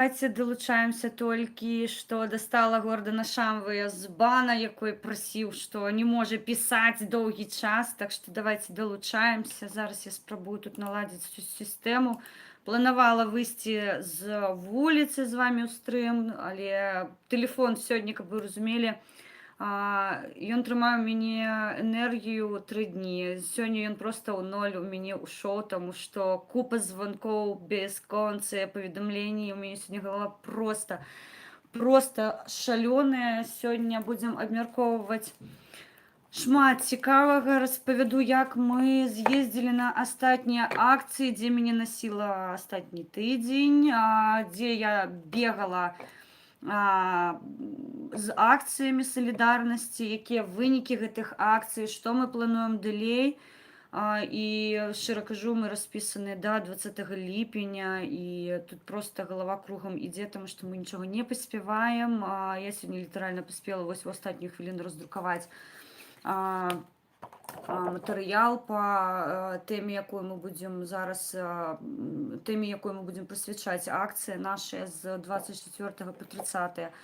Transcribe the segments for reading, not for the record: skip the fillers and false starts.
Давайте долучаемся толькі, што дастала Гордана Шамвая з бана, якой прасіў, што не можа пісаць доўгі час. Так што давайте далучаемся. Зараз я спрабую тут наладзіць всю сістэму. Планавала выйсці з вуліцы з вамі ў стрым, але тэлефон сёння, каб вы разумелі, ён трымае ў мяне энергію 3 дні. Сёння ён проста ў ноль у мяне ушоў, таму што купа званкоў, бясконцыя паведамленні. У мяне сёння галава просто шалёная. Сёння будзем абмяркоўваць шмат цікавага. Распавяду, як мы з'ездзілі на астатнія акцыі, дзе мяне насіла астатні тыдзень, дзе я бегала з акцыямі салідарнасці, якія вынікі гэтых акцый, што мы плануем далей. І шчыра кажу, мы распісаны да 20 ліпеня, і тут просто галава кругам ідзе, таму што мы нічога не паспяваем. Я сёння літаральна паспела вось у астатнюю хвіліну раздрукаваць матэрыял па тэме, якой мы будзем зараз, тэме, якой мы будзем прысвячаць акцыі нашыя з 24 па 30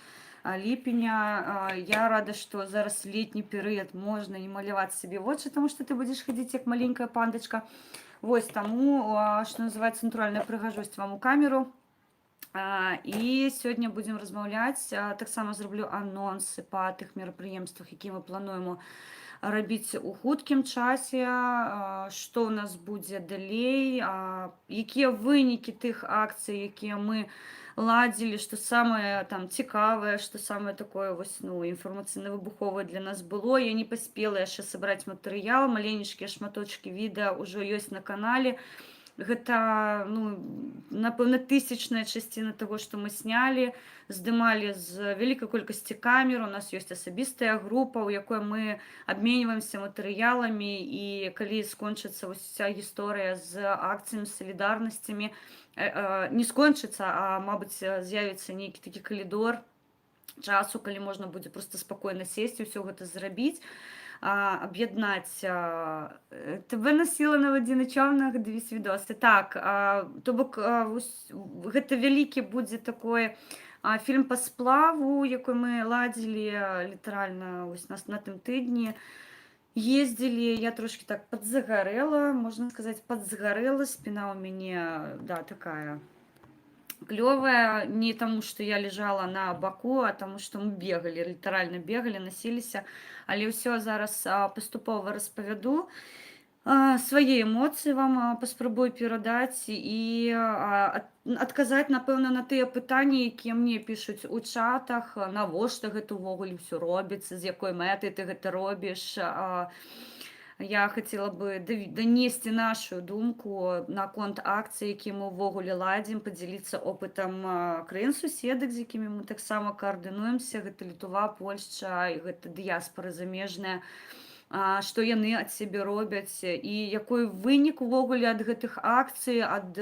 ліпеня. Я рада, што зараз летні перыяд, можна не маляваць сабе вочы, таму што ты будзеш хадзіць як маленькая пандачка. Вось таму, што называецца, натуральная прыгажосць вам у камеру. І сёння будзем размаўляць. Таксама зраблю анонсы па тых мерапрыемствах, якія мы плануем рабіць у хуткім часе, што ў нас будзе далей, якія вынікі тых акцый, якія мы ладзілі, што самае там цікавае, што самае такое вось, інфармацыйна-выбуховае для нас было. Я не паспела яшчэ сабраць матэрыял, маленечкія шматочкі відэа ўжо ёсць на канале. Гэта, напэўна, тысячная часціна таго, што мы снялі, здымалі з вялікай колькасці камер. У нас ёсць асабістая група, у якой мы абменьваемся матэрыяламі, і калі скончыцца вось ця гісторыя з акцыямі, салідарнасцямі, не скончыцца, а, мабыць, з'явіцца нейкі такі калідор часу, калі можна будзе проста спакойна сесці, ўсё гэта зрабіць, аб'яднаць. Тебе насіла на вадзі на чорнах, дивись відоси. Так, то бок гэта вялікі будзе такой фільм па сплаву, якой мы ладзілі літаральна вось на тым тыдні. Ездзілі, я трошки так падзагарэла, можна сказаць, падзагарэла, спіна ў мяне, да, такая клёвая, не таму, што я лежала на баку, а таму, што мы бегалі, літаральна бегалі, насіліся. Але ўсё зараз паступова распавяду. Свае эмоцыі вам паспрабую перадаць і адказаць, напэўна, на тыя пытанні, якія мне пішуць у чатах, навошта гэта ўвогуле ўсё робіцца, з якой мэтай ты гэта робіш. Я хацела бы донесці нашу думку наконт акцый, які мы ўвогуле ладзім, падзяліцца опытам краін-суседак, з якімі мы таксама каардынуемся. Гэта Літва, Польшча, і гэта дыяспара замежная, што яны ад сябе робяць, і якой вынік увогуле ад гэтых акцый, ад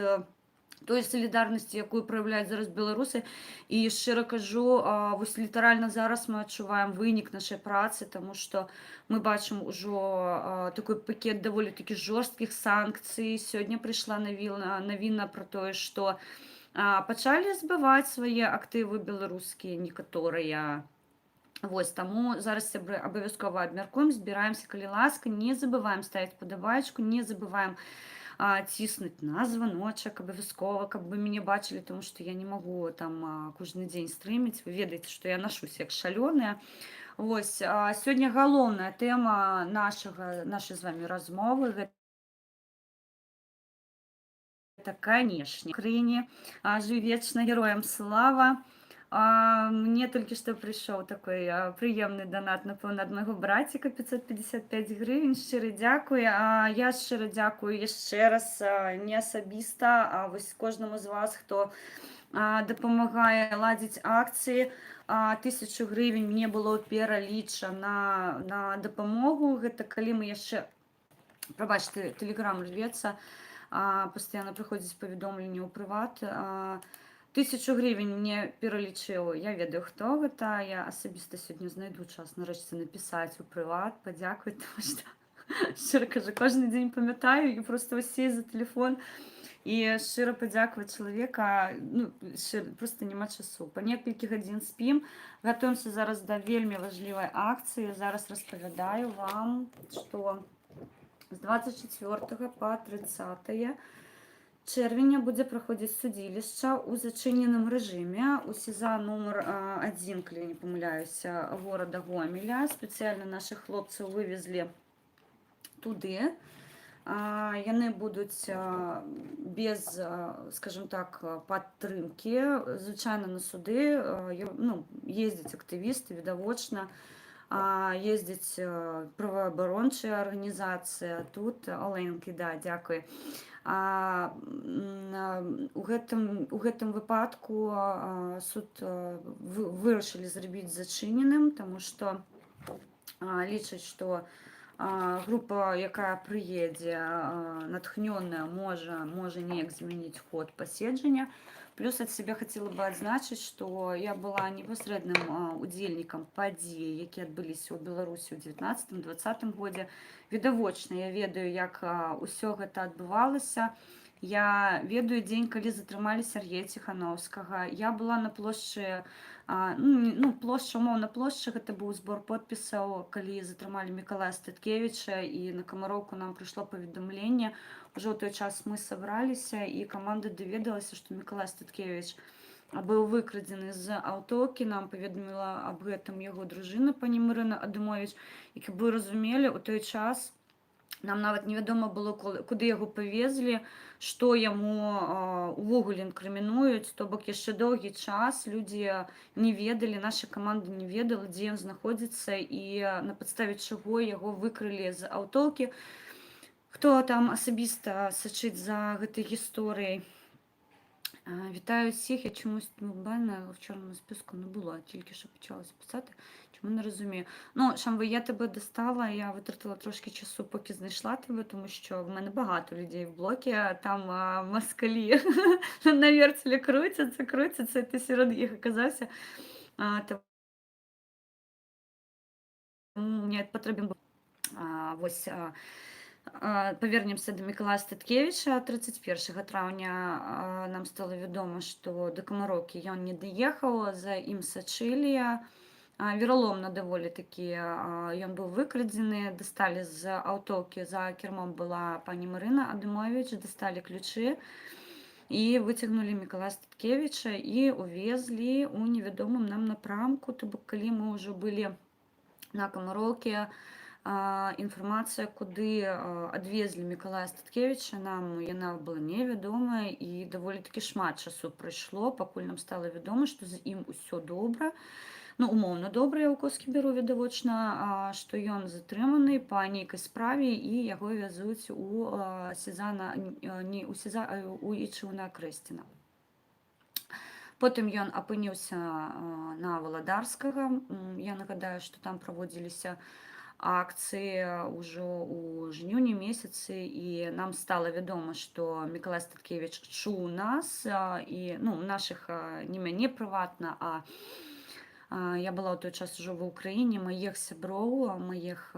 той салідарнасці, якую праяўляюць зараз беларусы. І шчыра кажу, вось літаральна зараз мы адчуваем вынік нашай працы, таму што мы бачым ужо такой пакет даволі такі жорсткіх санкцый. Сёння прыйшла навіна пра тое, што пачалі збываць свае актывы беларускія некаторыя. Вось, таму зараз, сябры, абавязкова абмяркуем, збіраемся, калі ласка, не забываем ставіць падабайчку, не забываем ціснуць на званочак абавязкова, каб вы мяне бачылі, тому што я не магу там кожны дзень стрыміць. Вы ведаеце, што я нашусь як шалёная. Вось, сёння галоўная тэма нашай з вамі размовы, гэта, канешне, краіне жыве вечна, героям слава. Мне толькі што прыйшоў такой прыемны данат, напэўна, ад майго браціка, 555 гривень. Шчыра дзякуй. Я шчыра дзякую яшчэ раз, не асабіста, а вось кожнаму з вас, хто дапамагае ладзіць акцыі. 1000 гривень мне было пералічана на дапамогу. Гэта калі мы яшчэ, прабачце, тэлеграм рвецца, пастаянна прыходзіць паведомленне ў прыват. 1000 гривень мне пералічыў, я ведаю, хто гэта. Я асабіста сёння знайду час нарэшце напісаць у прыват, падзякуй, таму што, шчыра кажу, кожны дзень памятаю і проста сесть за тэлефон І щиро подякувати чоловіка, ну, щиро, просто нема часу. По кілька годин спім. Готуємося зараз до вельми важливої акції. Зараз розповідаю вам, що з 24 по 30 червня буде проходити судилище у зачиненому режимі у СІЗА номер 1, коли я не помиляюся, города Гомеля. Спеціально наших хлопців вивезли туди. Яны будуць без, скажем так, падтрымкі. Звычайна на суды, ну, ездзяць актывісты, відавочна, ездзяць праваабарончая арганізацыя. Тут Оленкі, да, дзякуй. У гэтым выпадку суд вырашылі зрабіць зачыненым, таму што лічаць, што група, якая прыедзе натхнёная, можа неяк змяніць ход паседжання. Плюс ад сябе хацела бы адзначыць, што я была непасрэдным удзельнікам падзей, якія адбыліся ў Беларусі ў 19-20 годзе. Відавочна, я ведаю, як усё гэта адбывалася. Я ведаю дзень, калі затрымалі Сергея Ціхановскага. Я была на плошчы, ну, плошча, умоўна плошча, гэта быў збор подпісаў, калі затрымалі Мікалая Статкевіча, і на Камароўку нам прыйшло паведамленне. Ужо ў той час мы сабраліся, і каманда даведалася, што Мікалай Статкевіч быў выкрадзены з аўтоўкі. Нам паведаміла аб гэтым яго дружына, пані Марына Адамович. І каб вы разумелі, у той час нам нават невядома было, куды яго павезлі, што яму увогуле інкрымінуюць. То бок яшчэ доўгі час людзі не ведалі, наша каманда не ведала, дзе ён знаходзіцца і на падставе чаго яго выкрылі з аўтоўкі. Хто там асабіста сачыць за гэтай гісторыяй? Вітаю всіх, я чомусь банна в чорному списку не була, тільки що почалося писати, чому не розумію. Ну, Шамви, я тебе достала, я витратила трошки часу, поки знайшла тебе, тому що в мене багато людей в блокі, а там москалі на вертелі крутяться, і ти серед їх оказався. Тому мені потрібен був ось... Павернемся да Мікалая Статкевіча. 31 траўня нам стала вядома, што да Камароўкі ён не даехаў, за ім сачылі. Вераломна даволі такі ён быў выкрадзены, дасталі з аўтоўкі, за кірмом была пані Марына Адамович, дасталі ключы і выцягнулі Мікалая Статкевіча і увезлі ў невядомым нам напрамку. То бок, калі мы ўжо былі на Камароўкі, інфармацыя, куды адвезлі Мікалая Статкевіча, нам яна была невядомая, і даволі такі шмат часу прайшло, пакуль нам стала вядома, што з ім усё добра. Ну, умоўна добра, я ў коскі беру, відавочна, што ён затрыманы па нейкай справе і яго вязуць у СІЗА, не у СІЗА, а у ІЧУ на Крэсціна. Потым ён апыніўся на Валадарскага. Я нагадаю, што там праводзіліся акцыі ўжо ў жніўні месяцы, і нам стала вядома, што Мікалай Статкевіч чуў нас, і, ну, нашых, не мяне прыватна, а я была ў той час ужо ва ўкраіне, маіх сяброў, маіх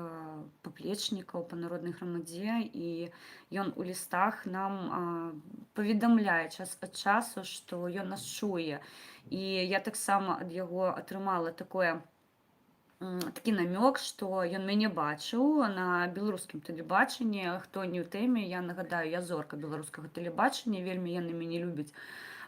паплечнікаў па народнай грамадзе, і ён у лістах нам паведамляе час ад часу, што ён нас чуе. І я таксама ад яго атрымала такі намёк, што ён мяне бачыў на беларускім тэлебачанні. Хто не ў тэме, я нагадаю, я зорка беларускага тэлебачання, вельмі яны мяне любяць.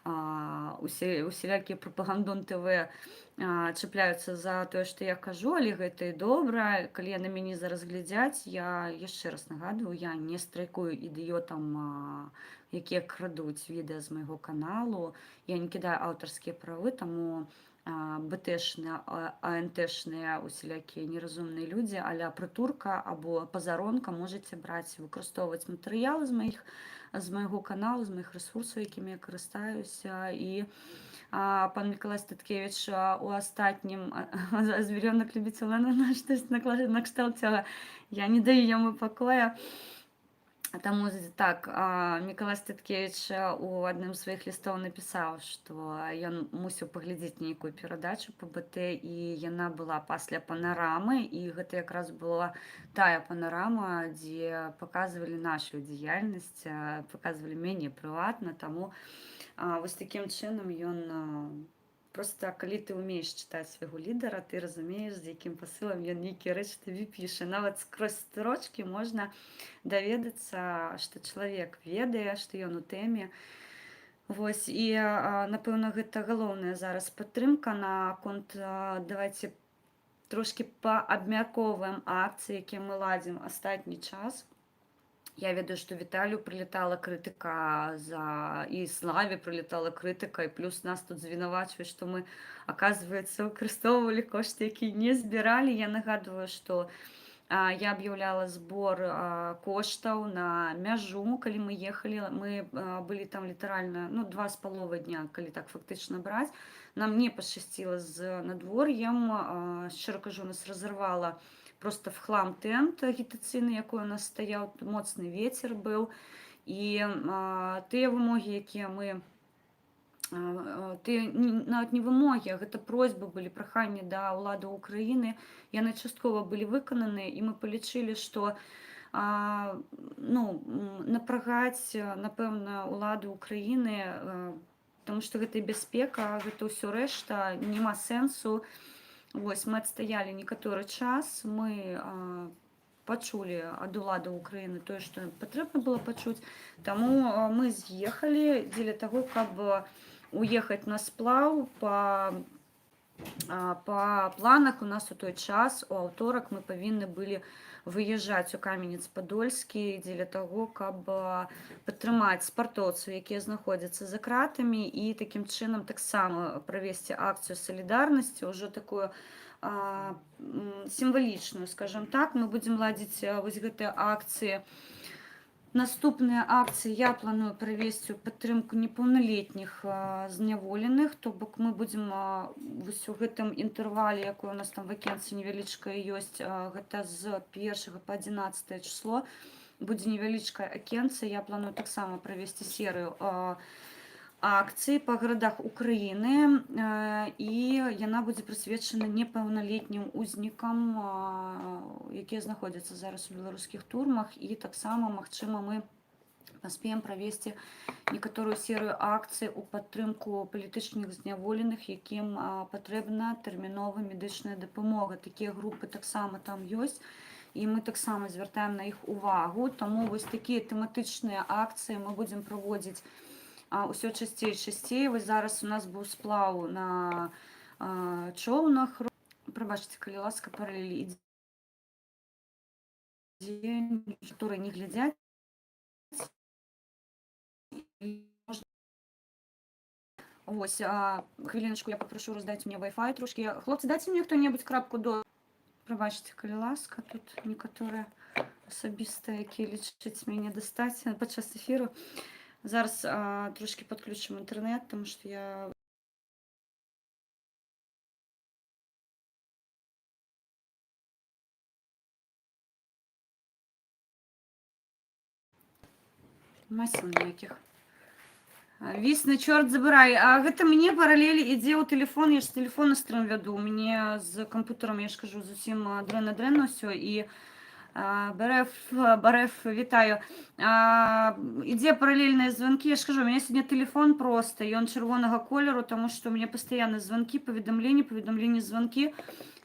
Усялякія прапагандон ТВ чапляюцца за тое, што я кажу, але гэта і добра. Калі яны мяне зараз глядзяць, я яшчэ раз нагадваю, я не страйкую ідыётам, якія крадуць відэа з майго каналу. Я не кідаю аўтарскія правы, таму БТшныя, АНТшныя усялякія неразумныя людзі а-ля Прытурка або Пазаронка можаце браць, выкарыстоўваць матэрыялы з майго каналу, з маіх рэсурсаў, якімі я карыстаюся. І пан Мікалай Статкевіч у астатнім звярёнак любіць Олена на штось на кшталт цяга. Я не даю яму пакоя. Таму так, Мікалай Статкевіч у адным з сваіх лістоў напісаў, што ён мусіў паглядзець нейкую перадачу па БТ, і яна была пасля панарамы, і гэта якраз была тая панарама, дзе паказвалі нашу дзеяльнасць, паказвалі мяне прыватна, таму вось такім чынам ён просто калі ты ўмееш чытаць свайго лідара, ты разумееш, з якім пасылам ён нейкія рэчы табе піша. Нават скрозь строчкі можна даведацца, што чалавек ведае, што ён у тэме. Вось і напэўна, гэта галоўная зараз падтрымка наконт давайце трошкі паабмяркоўваем акцыі, якія мы ладзім астатні час. Я ведаю, што Віталію прылетала крытыка і Славе прылетала крытыка, і плюс нас тут звінавачваюць, што мы, аказваецца, выкарыстоўвалі кошты, якія не збіралі. Я нагадваю, што я аб'яўляла збор коштаў на мяжу, калі мы ехалі. Мы былі там літаральна 2,5 дня, калі так фактычна браць. Нам не пашчасціла з надвор'ем. Шчыра кажу, нас разарвала просто в хлам тент агітацыйны, якой у нас стаяў, моцны вецер быў. І тыя вымогі, якія мы нават не вымогі, а гэта просьбы былі, праханні да ўладаў Украіны, яны часткова былі выкананы, і мы палічылі, што напрагаць, напэўна, улады Украіны, таму што гэта і бяспека, гэта ўсё рэшта, няма сэнсу. Вось, мы адстаялі некаторы час, мы пачулі ад уладаў Украіны тое, што патрэбна было пачуць. Таму мы з'ехалі дзеля таго, каб уехаць на сплаў. Па планах у нас у той час, у аўторак, мы павінны былі выязджаць у Каменец-Падольскі дзеля таго, каб падтрымаць спартоўцаў, якія знаходзяцца за кратамі, і такім чынам таксама правесці акцыю салідарнасці, ўжо такую сімвалічную, скажем так. Мы будзем ладзіць вось гэтыя акцыі. Наступныя акцыі я планую правесці ў падтрымку непаўналетніх зняволеных, то бок мы будзем вось у гэтым інтэрвале, якое у нас там вакенцыя невялічкая ёсць, гэта з 1 па 11 число, будзе невялічкае акенце. Я планую таксама правесці серыю акцый па гарадах Украіны, і яна будзе прысвечана непаўналетнім узнікам, якія знаходзяцца зараз у беларускіх турмах, і таксама, магчыма, мы паспеем правесці некаторую серыю акцый у падтрымку палітычных зняволеных, якім патрэбна тэрмінова медычная дапамога. Такія групы таксама там ёсць, і мы таксама звяртаем на іх увагу. Таму вось такія тэматычныя акцыі мы будзем праводзіць ўсё часцей і часцей. Вось зараз у нас быў сплаў на чоўнах. Прабачце, калі ласка, паралелі ідзе, которые не глядзяць. Вось, хвіліначку, я папрошу раздаць мне Wi-Fi трошкі. Хлопцы, дайце мне хто-небудзь крапку до... Прабачце, калі ласка, тут некаторыя асабістыя, якія лічаць мяне дастаць падчас эфіру. Зараз трошки подключим інтернет, тому що я... Масел ніяких. Вісна, чорт забирай. А гэта мне паралелі ідзе ў тэлефон, я ж з тэлефона стрым вяду. У мяне з кампутарам, я ж кажу, зусім дрэнна ўсё. І Бареф, вітаю. Ідзе паралельныя звонкі. Я ж кажу, у меня сегодня телефон просто, і он чырвонага колеру, тому што у меня постоянно звонки, паведамленні, звонки.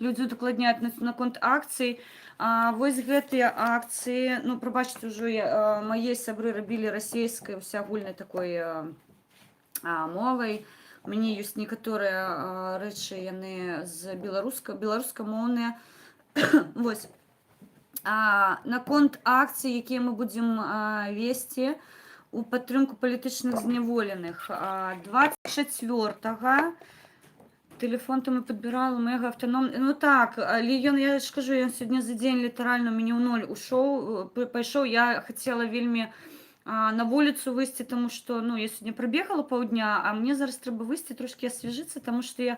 Людзі дакладняюць наконт акцый. Вось гэтыя акцыі, прабачце, ўжо мае сябры рабілі расейскай усеагульнай такой мовай. У мяне ёсць некаторыя рэчы, яны з беларускамоўныя. Вось. Наконт акцый, якія мы будзем весці у падтрымку палітычных зняволеных. 24-го телефон там і падбірала мэга автономны. Так, але ён, я ж кажу, ён сёння за дзень літаральна у мяне ў ноль пайшоў. Я хацела вельмі на вулицу выйсці, тому што ну я сёння прабегала паўдня, а мне зараз трэба выйсці трошкі асвежыцца, таму што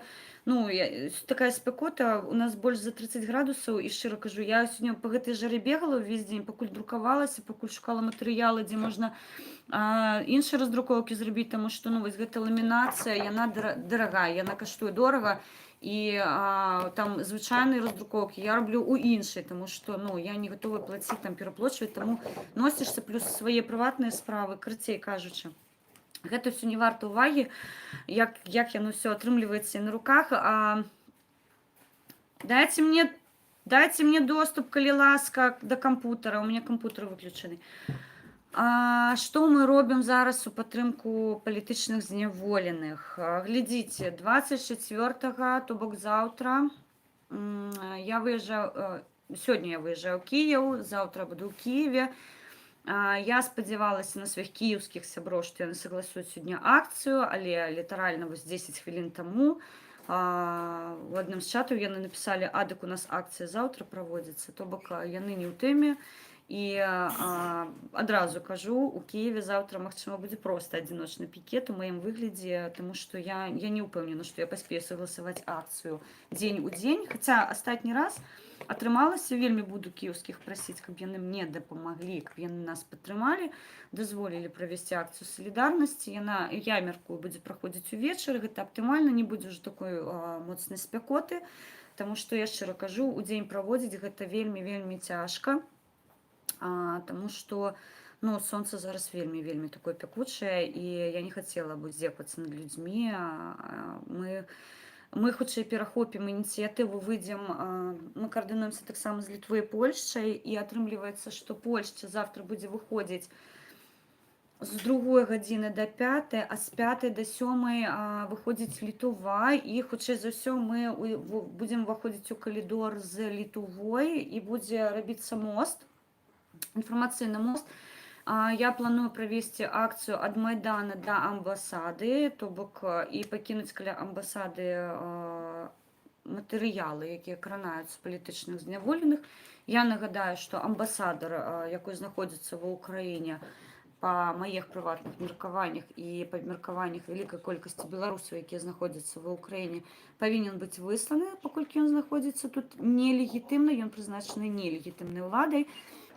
такая спякота, у нас больш за 30 градусаў і шчыра кажу, я сёння па гэтай жары бегала ўвесь дзень, пакуль друкавалася, пакуль шукала матэрыялы, дзе можна іншыя раздрукоўкі зрабіць, таму што ну вось гэта ламінацыя, яна дарагая, яна каштуе дорага. І там звычайныя раздрукоўкі я раблю ў іншай, таму што ну я не гатовая плаціць там пераплочваць, таму носішся плюс свае прыватныя справы, карацей кажучы. Гэта ўсё не варта ўвагі, як яно ўсё атрымліваецца на руках. Дайце мне доступ, калі ласка, да кампутара, у мяне кампутар выключаны. Што мы робім зараз у падтрымку палітычных зняволеных? Глядзіце, 24-го, то бок заўтра, я выязджаю, сёння я выязджаю ў Кіеў, заўтра буду ў Кіеве. Я спадзявалася на сваіх кіеўскіх сяброў, што яны согласуюць сёння акцыю, але літаральна вось 10 хвілін таму у адным з чатаў яны напісалі, дык у нас акцыя заўтра праводзіцца, то бок яны не ў тэме. І адразу кажу, у Киеве заўтра, магчыма, будзе проста адзіночны пікет у маім выглядзе, таму што я не ўпэўнена, што я паспею согласаваць акцыю дзень у дзень. Хаця астатні раз атрымалася, вельмі буду кіеўскіх прасіць, каб яны мне дапамаглі, каб яны нас падтрымалі, дазволілі правесці акцыю салідарнасці. Я мяркую, будзе праходзіць увечары, гэта аптымальна, не будзе ўжо такой моцнай спякоты, таму што я шчыра кажу, у дзень праводзіць гэта вельмі цяжка. Таму што ну, сонца зараз вельмі такое пякучае, і я не хацела бы здзеквацца над людзьмі. Мы хутчэй перахопім ініцыятыву, выйдзем, мы каардынуемся таксама з Літвой і Польшчай, і атрымліваецца, што Польшча завтра будзе выходзіць з 2 гадзіны да 5, а з 5 да 7 выходзіць Літва, і хутчэй за ўсё мы будзем выходзіць у калідор з Літвой, і будзе рабіцца мост, інфармацыйны мост. Я планую правесці акцыю ад Майдана да амбасады, то бок і пакінуць каля амбасады матэрыялы, якія кранаюцца палітычных зняволеных. Я нагадаю, што амбасадар, якой знаходзіцца ва ўкраіне, па маіх прыватных меркаваннях і па меркаваннях вялікай колькасці беларусаў, якія знаходзяцца ва ўкраіне, павінен быць высланы, паколькі ён знаходзіцца тут нелегітымна, ён прызначаны нелегітымнай уладай.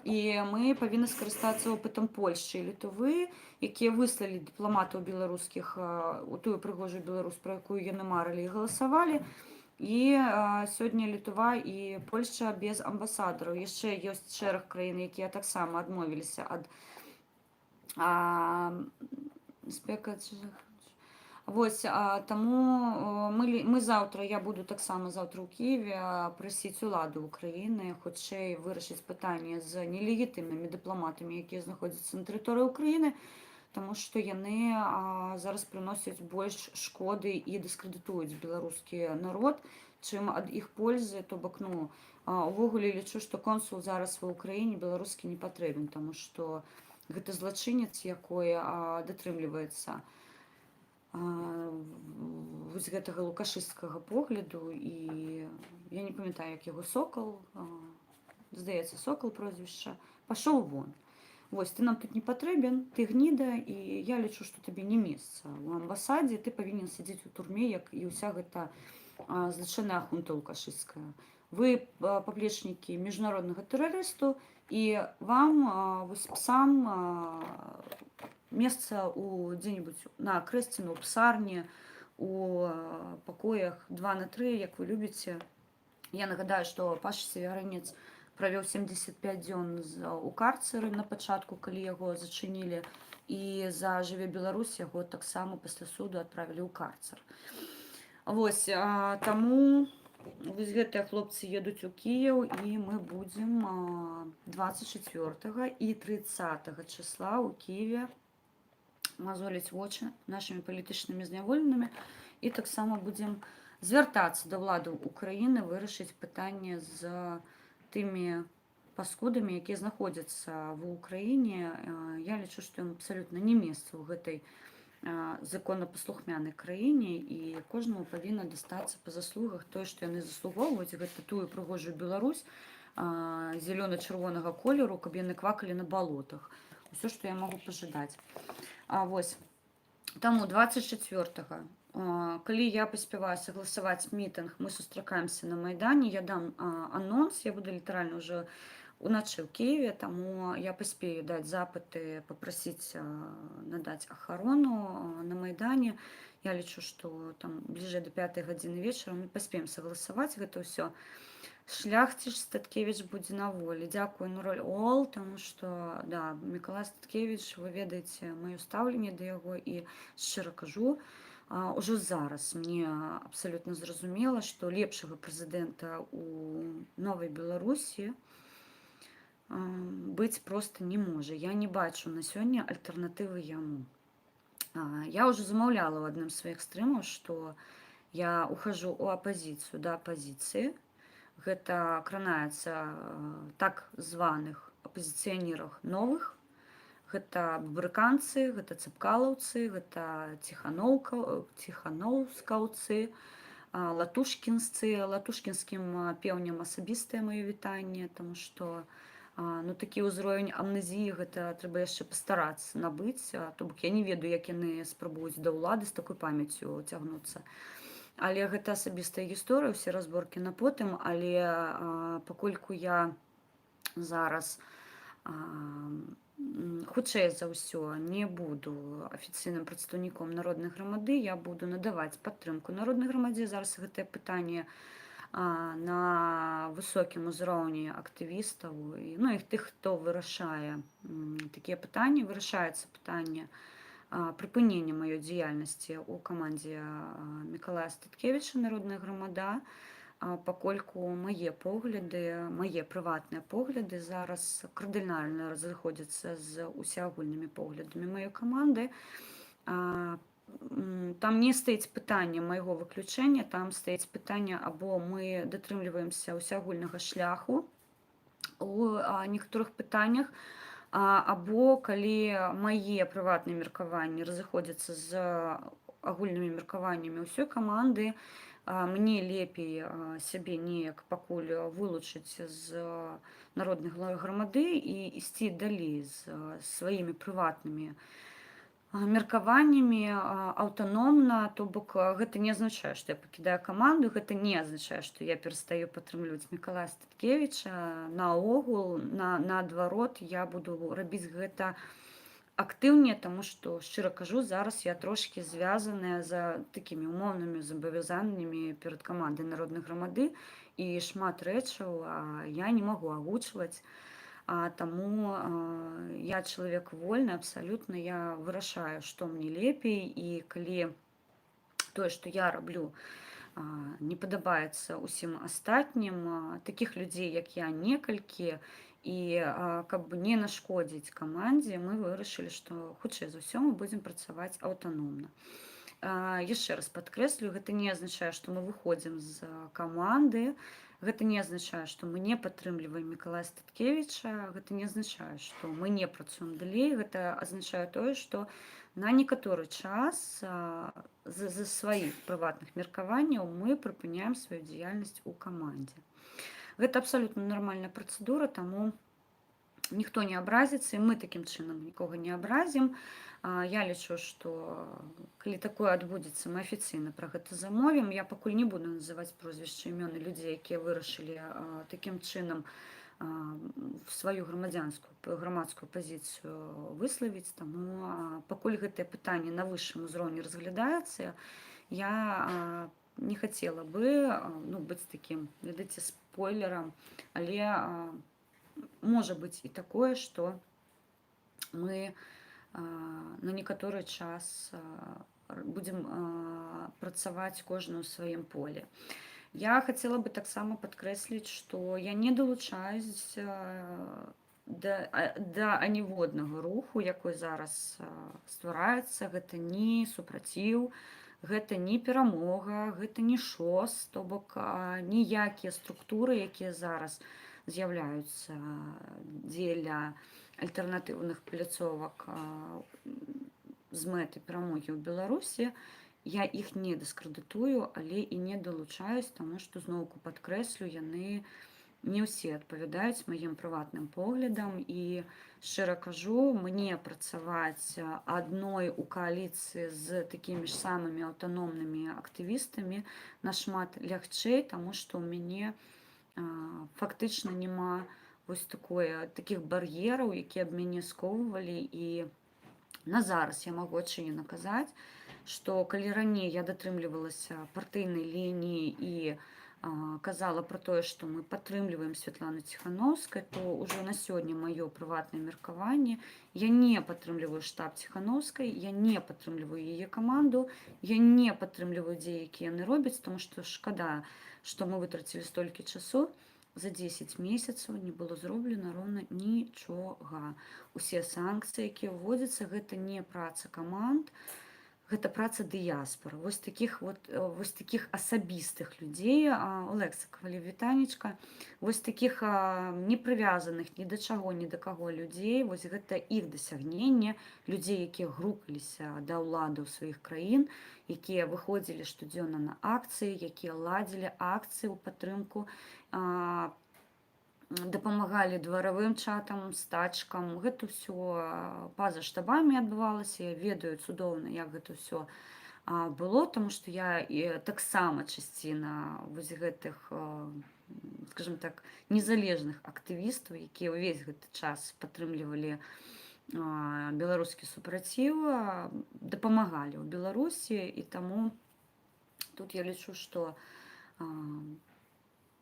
І мы павінны скарыстацца опытам Польшчы і Літвы, якія выслалі дыпламатаў беларускіх у тую прыгожую Беларусь, пра якую яны марылі і галасавалі. І сёння Літва і Польшча без амбасадараў. Яшчэ ёсць шэраг краін, якія таксама адмовіліся ад Вось, таму мы заўтра, я буду таксама заўтра ў Кіеве прасіць уладу Украіны хутчэй вырашыць пытанне з нелегітымнымі дыпламатамі, якія знаходзяцца на тэрыторыі Украіны, таму што яны зараз прыносяць больш шкоды і дыскрэдытуюць беларускі народ, чым ад іх пользы. То бок, увогуле лічу, што консул зараз ва ўкраіне беларускі не патрэбен, таму што гэта злачынец, якой датрымліваецца вось гэтага лукашысцкага погляду, і я не памятаю, як яго Сокал, здаецца, Сокал прозвішча, пашоў вон. Вось, ты нам тут не патрэбен, ты гніда, і я лічу, што табе не месца ў амбасадзе, ты павінен сядзець у турме, як і ўся гэта злачынная хунта лукашысцкая. Вы паплечнікі міжнароднага тэрарысту, і вам, вось псам, месца дзе-небудзь на Крэсціну, у псарні, у пакоях 2/3, як вы любіце. Я нагадаю, што Паша Севярынец правёў 75 дзён у карцеры на пачатку, калі яго зачынілі, і за «Жыве Беларусь» яго таксама пасля суду адправілі ў карцер. Вось, таму вось гэтыя хлопцы едуць у Кіеў, і мы будзем 24 і 30 числа ў Кіеве мазоліць вочы нашымі палітычнымі зняволенымі, і таксама будзем звяртацца да ўладаў Украіны, вырашыць пытанне з тымі паскудамі, якія знаходзяцца ва ўкраіне. Я лічу, што ім абсалютна не месца ў гэтай законапаслухмянай краіне, і кожнаму павінна дастацца па заслугах тое, што яны заслугоўваюць, гэта тую прыгожую Беларусь зелёна-чырвонага колеру, каб яны квакалі на балотах. Все, што я магу пажадаць. Вось. Таму 24-го, калі я паспяваю согласаваць мітынг, мы сустракаемся на Майдане, я дам анонс, я буду літаральна ўжо уначы ў Киеве, таму я паспею даць запыты, папрасіць надаць ахарону на Майдане. Я лічу, што там бліжэй да 5 гадзіны вечара мы паспеем согласаваць гэта ўсё. Шляхціш Статкевич будзе на волі. Дзякую на роль Ол, таму што да, Мікалай Статкевич, вы ведаеце маё стаўленне да яго і шчыра кажу, ўжо зараз мне абсалютна зразумела, што лепшага прэзідэнта ў новай Беларусі быць проста не можа. Я не бачу на сёння альтэрнатывы яму. Я ўжо замаўляла ў адным з сваіх стрымаў, што я ухожу ў апазіцыю да апазіцыі. Гэта кранаецца так званых апазіцыянерах новых. Гэта бабрыканцы, гэта цыпкалаўцы, гэта ціханоўскаўцы, латушкінцы. Латушкінскім пеўням асабістае маё вітанне, таму што такі ўзровень амнезіі гэта трэба яшчэ пастарацца набыць, то бок я не ведаю, як яны спрабуюць да ўлады з такой памяццю цягнуцца. Але гэта асабістая гісторыя, усе разборкі на потым, але пакольку я зараз хутчэй за ўсё не буду афіцыйным прадстаўніком народнай грамады, я буду надаваць падтрымку народнай грамадзе. Зараз гэтае пытанне на высокім узроўні актывістаў, і тых, хто вырашае такія пытанні, вырашаецца пытанне прыпынення маёй дзеяльнасці ў камандзе Мікалая Статкевіча народная грамада, пакольку мае погляды, мае прыватныя погляды зараз кардынальна разыходзяцца з усеагульнымі поглядамі маёй каманды. Там не стаіць пытання майго выключэння, там стаіць пытанне, або мы датрымліваемся ўсеагульнага шляху у некаторых пытаннях, або калі мае прыватныя меркаванні разыходзяцца з агульнымі меркаваннямі ўсёй каманды, мне лепей сябе неяк пакуль вылучыць з народнай грамады і ісці далей з сваімі прыватнымі меркаваннямі аўтаномна. То бок гэта не азначае, што я пакідаю каманду, гэта не азначае, што я перастаю падтрымліваць Мікалая Статкевіча. Наогул, наадварот, я буду рабіць гэта актыўней, таму што, шчыра кажу, зараз я трошкі звязаная за такімі умоўнымі забавязаннямі перад камандай народнай грамады, і шмат рэчаў я не магу агучваць. Таму я чалавек вольны абсалютна, я вырашаю, што мне лепей, і калі тое, што я раблю, не падабаецца ўсім астатнім, такіх людзей, як я, некалькі, і каб не нашкодзіць камандзе, мы вырашылі, што хутчэй за ўсё мы будзем працаваць аўтаномна. Яшчэ раз падкрэслю, гэта не азначае, што мы выходзім з каманды, гэта не азначае, што мы не падтрымліваем Мікалая Статкевіча, гэта не азначае, што мы не працуем далей, гэта азначае тое, што на некаторы час з-за сваіх прыватных меркаванняў мы прыпыняем сваю дзеяльнасць у камандзе. Гэта абсалютна нармальная працэдура, таму ніхто не абразіцца, і мы такім чынам нікога не абразім. Я лічу, што калі такое адбудзецца, мы афіцыйна пра гэта замовім. Я пакуль не буду называць прозвішчы, імёны людзей, якія вырашылі такім чынам сваю грамадскую пазіцыю выславіць. Таму пакуль гэтае пытанне на вышшым узроўні разглядаецца, я не хацела бы быць такім, ведаеце, спойлерам, але можа быць і такое, што мы на некаторы час будзем працаваць кожны ў сваім полі. Я хацела бы таксама падкрэсліць, што я не далучаюся да аніводнага руху, якой зараз ствараецца. Гэта не супраціў, гэта не перамога, гэта не ШОС, то бок ніякія структуры, якія зараз з'яўляюцца дзеля альтэрнатыўных пляцовак з мэтай перамогі ў Беларусі, я іх не дыскрэдытую, але і не далучаюсь, таму што зноўку падкрэслю, яны не ўсе адпавядаюць маім прыватным поглядам, і шчыра кажу, мне працаваць адной у кааліцыі з такімі ж самымі аўтаномнымі актывістамі нашмат лягчэй, таму што ў мяне фактычна няма вось такіх бар'ераў, якія б мяне сковывалі. І на зараз я магу адчынена казаць, што калі раней я датрымлівалася партыйнай лініі і казала про тое, што мы падтрымліваем Святлану Ціханаўскай, то ўжо на сёння маё прыватнае меркаванне: я не падтрымліваю штаб Ціханаўскай, я не падтрымліваю яе каманду, я не падтрымліваю дзеі, якія яны робяць, тому што шкада, што мы вытрацілі столькі часу. За 10 месяцаў не было зроблена роўна нічога. Усе санкцыі, якія ўводзяцца, гэта не праца каманд, гэта праца дыяспор. Вось такіх асабістых людзей, Олекса Квалівітанечка, вось такіх не прывязаных ні да чаго, ні да каго людзей, вось гэта іх дасягненне, людзей, якія грукаліся да ўлады ў сваіх краін, якія выходзілі штодзённа на акцыі, якія ладзілі акцыі ў падтрымку, дапамагалі дваравым чатам, стачкам. Гэта ўсё па-за штабамі адбывалася. Я ведаю цудоўна, як гэта ўсё было, таму што я таксама часціна вось гэтых, скажем так, незалежных актывістаў, якія ўвесь гэты час падтрымлівалі беларускі супраціў, дапамагалі ў Беларусі. І таму тут я лічу, што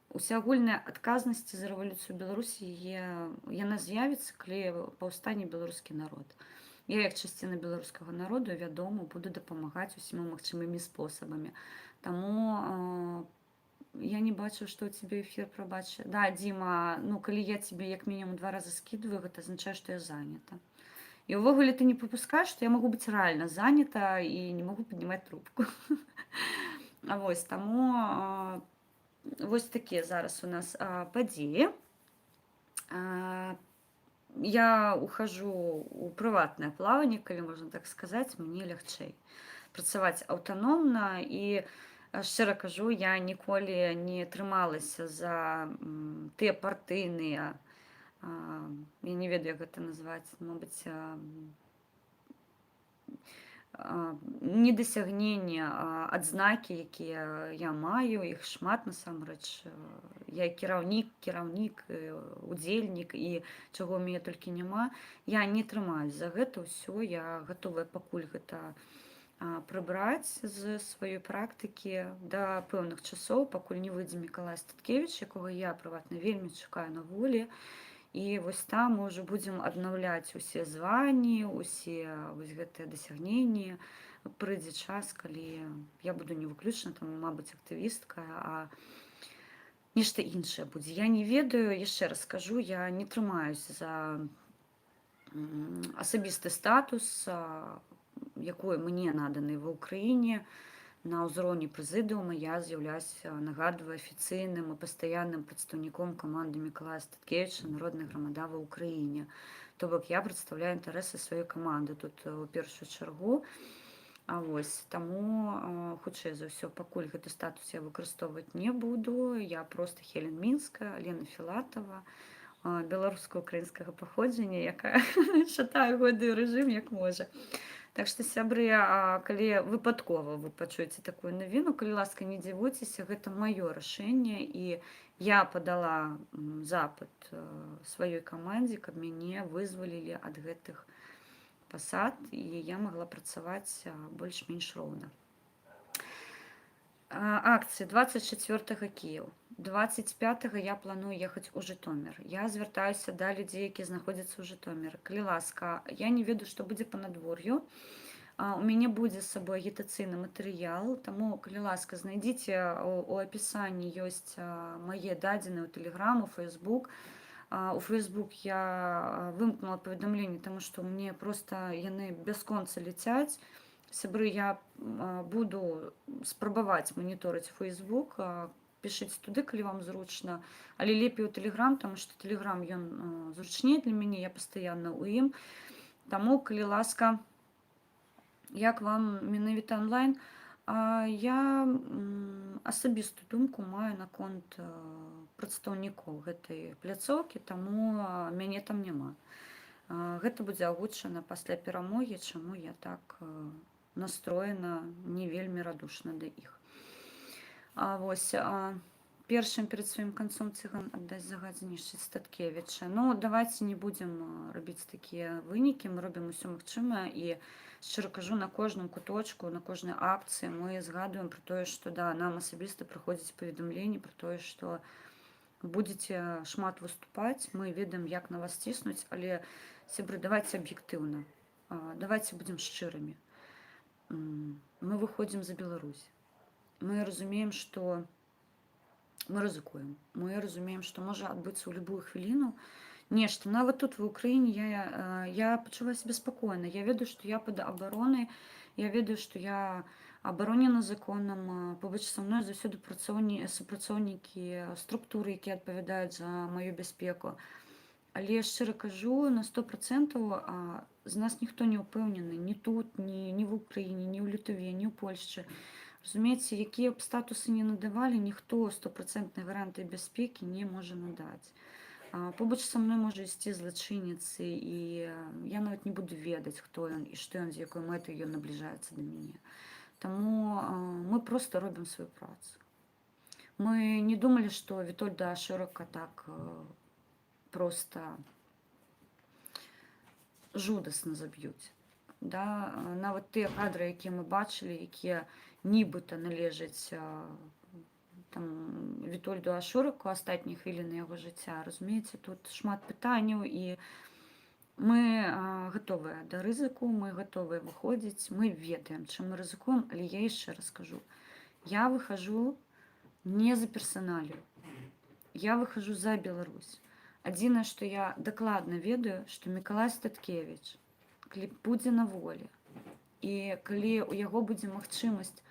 усеагульная адказнасці за рэвалюцыю Беларусі яна з'явіцца, калі паўстане беларускі народ. Я, як часціна беларускага народу, вядома, буду дапамагаць усімі магчымымі спосабамі. Таму я не бачу, што ў цябе эфір, прабач. Да, Дзіма, ну калі я цябе як мінімум 2 разы скідваю, гэта азначае, што я занята. І ўвогуле ты не прапускаеш, што я магу быць рэальна занята і не магу паднімаць трубку. Вось, таму вось такія зараз у нас падзеі. Я ухожу у прыватнае плаванне, калі можна так сказаць, мне лягчэй працаваць аўтаномна. І шчыра кажу, я ніколі не трымалася за тыя партыйныя, я не ведаю, як гэта назваць, мабыць, недасягнення, адзнакі, якія я маю, іх шмат насамрэч. Я кіраўнік, удзельнік, і чаго ў мяне толькі няма. Я не трымаюсь за гэта ўсё, я гатовая пакуль гэта прыбраць з сваёй практыкі да пэўных часоў, пакуль не выйдзе Мікалай Статкевіч, якога я прыватна вельмі чакаю на волі. І вось там мы ўжо будзем аднаўляць усе званні, усе вось гэтыя дасягненні. Прыйдзе час, калі я буду не выключна там, мабыць, актывістка, а нешта іншае будзе. Я не ведаю, яшчэ раз скажу, я не трымаюсь за асабісты статус, якой мне наданы ва ўкраіне. На ўзроўні прэзідыума я з'яўляюся, нагадваю, афіцыйным і пастаянным прадстаўніком каманды Мікалая Статкевіча «Народная грамада ва ўкраіне». То бок я прадстаўляю інтарэсы сваёй каманды тут у першую чаргу. Вось, таму, хутчэй за ўсё, пакуль гэты статус я выкарыстоўваць не буду. Я проста Хелен Мінская, Лена Філатава, беларуска-украінскага паходжання, якая шатае годы рэжым як можа. Так што, сябры, калі выпадкова вы пачуеце такую навіну, калі ласка, не дзівуйцеся, гэта маё рашэнне, і я падала запыт сваёй камандзе, каб мяне вызвалілі ад гэтых пасад, і я магла працаваць больш-менш роўна. Акцыі 24 Кіеў. 25 я планую ехаць у Жытомір. Я звяртаюся да людзей, якія знаходзяцца ў Жытоміры. Калі ласка, я не ведаю, што будзе па надвор'ю. У мяне будзе з сабой агітацыйны матэрыял, таму, калі ласка, знайдзіце у апісанні ёсць мае дадзеныя ў Тэлеграм, у Фэйсбук. У Фэйсбук я вымкнула паведамленні, таму што мне проста яны бясконца ляцяць. Сябры, я буду спрабаваць маніторыць Фэйсбук, пішыце туды, калі вам зручна, але лепей у Тэлеграм, таму што Тэлеграм ён зручней для мяне, я пастаянна ў ім. Таму, калі ласка, як вам менавіта онлайн, я асабістую думку маю наконт прадстаўнікоў гэтай пляцоўкі, таму мяне там няма. Гэта будзе агучана пасля перамогі, чаму я так настроена не вельмі радушна да іх. Вось, першым перад сваім канцом цыган аддасць загад знішчыць Статкевіча. Ну, давайте не будзем рабіць такія вынікі, мы робім усё магчымае, і шчыра кажу, на кожным куточку, на кожнай акцыі мы згадваем пра тое, што да, нам асабіста прыходзіць паведамленні пра тое, што будзеце шмат выступаць, мы ведаем, як на вас ціснуць, але, сябры, давайте аб'ектыўна, давайте будзем шчырымі. Мы выходзім за Беларусь. Мы разумеем, што мы рызыкуем. Мы разумеем, што можа адбыцца ў любую хвіліну нешта. Нават тут, ва Ўкраіне, я пачуваю сябе спакойна. Я ведаю, што я пад абаронай, я ведаю, што я абаронена законам, побач са мной заўсёды супрацоўнікі структуры, якія адпавядаюць за маю бяспеку. Але, шчыра кажу, на 100% з нас ніхто не ўпэўнены, ні тут, ні в Украіне, ні ў Літве, ні ў Польшчы. Разумееце, якія б статусы не надавалі, ніхто 100% гарантыі бяспекі не можа надаць. Побач са мной можа ісці злачынец, і я нават не буду ведаць, хто ён і што ён, з якой мэтай ён набліжаецца да мяне. Таму мы проста робім сваю працу. Мы не думалі, што Вітольда Ашурака так проста жудасна заб'юць. Да? Нават тыя кадры, якія мы бачылі, якія нібыта належаць Вітольду Ашураку, астатнія хвіліны яго жыцця. Разумееце, тут шмат пытанняў, і мы гатовыя да рызыку, мы гатовыя выходзіць, мы ведаем, чым мы рызыкуем, але я яшчэ раз кажу, я выхожу не за персаналію, я выхожу за Беларусь. Адзінае, што я дакладна ведаю, што Мікалай Статкевіч, калі будзе на волі, і калі ў яго будзе магчымасць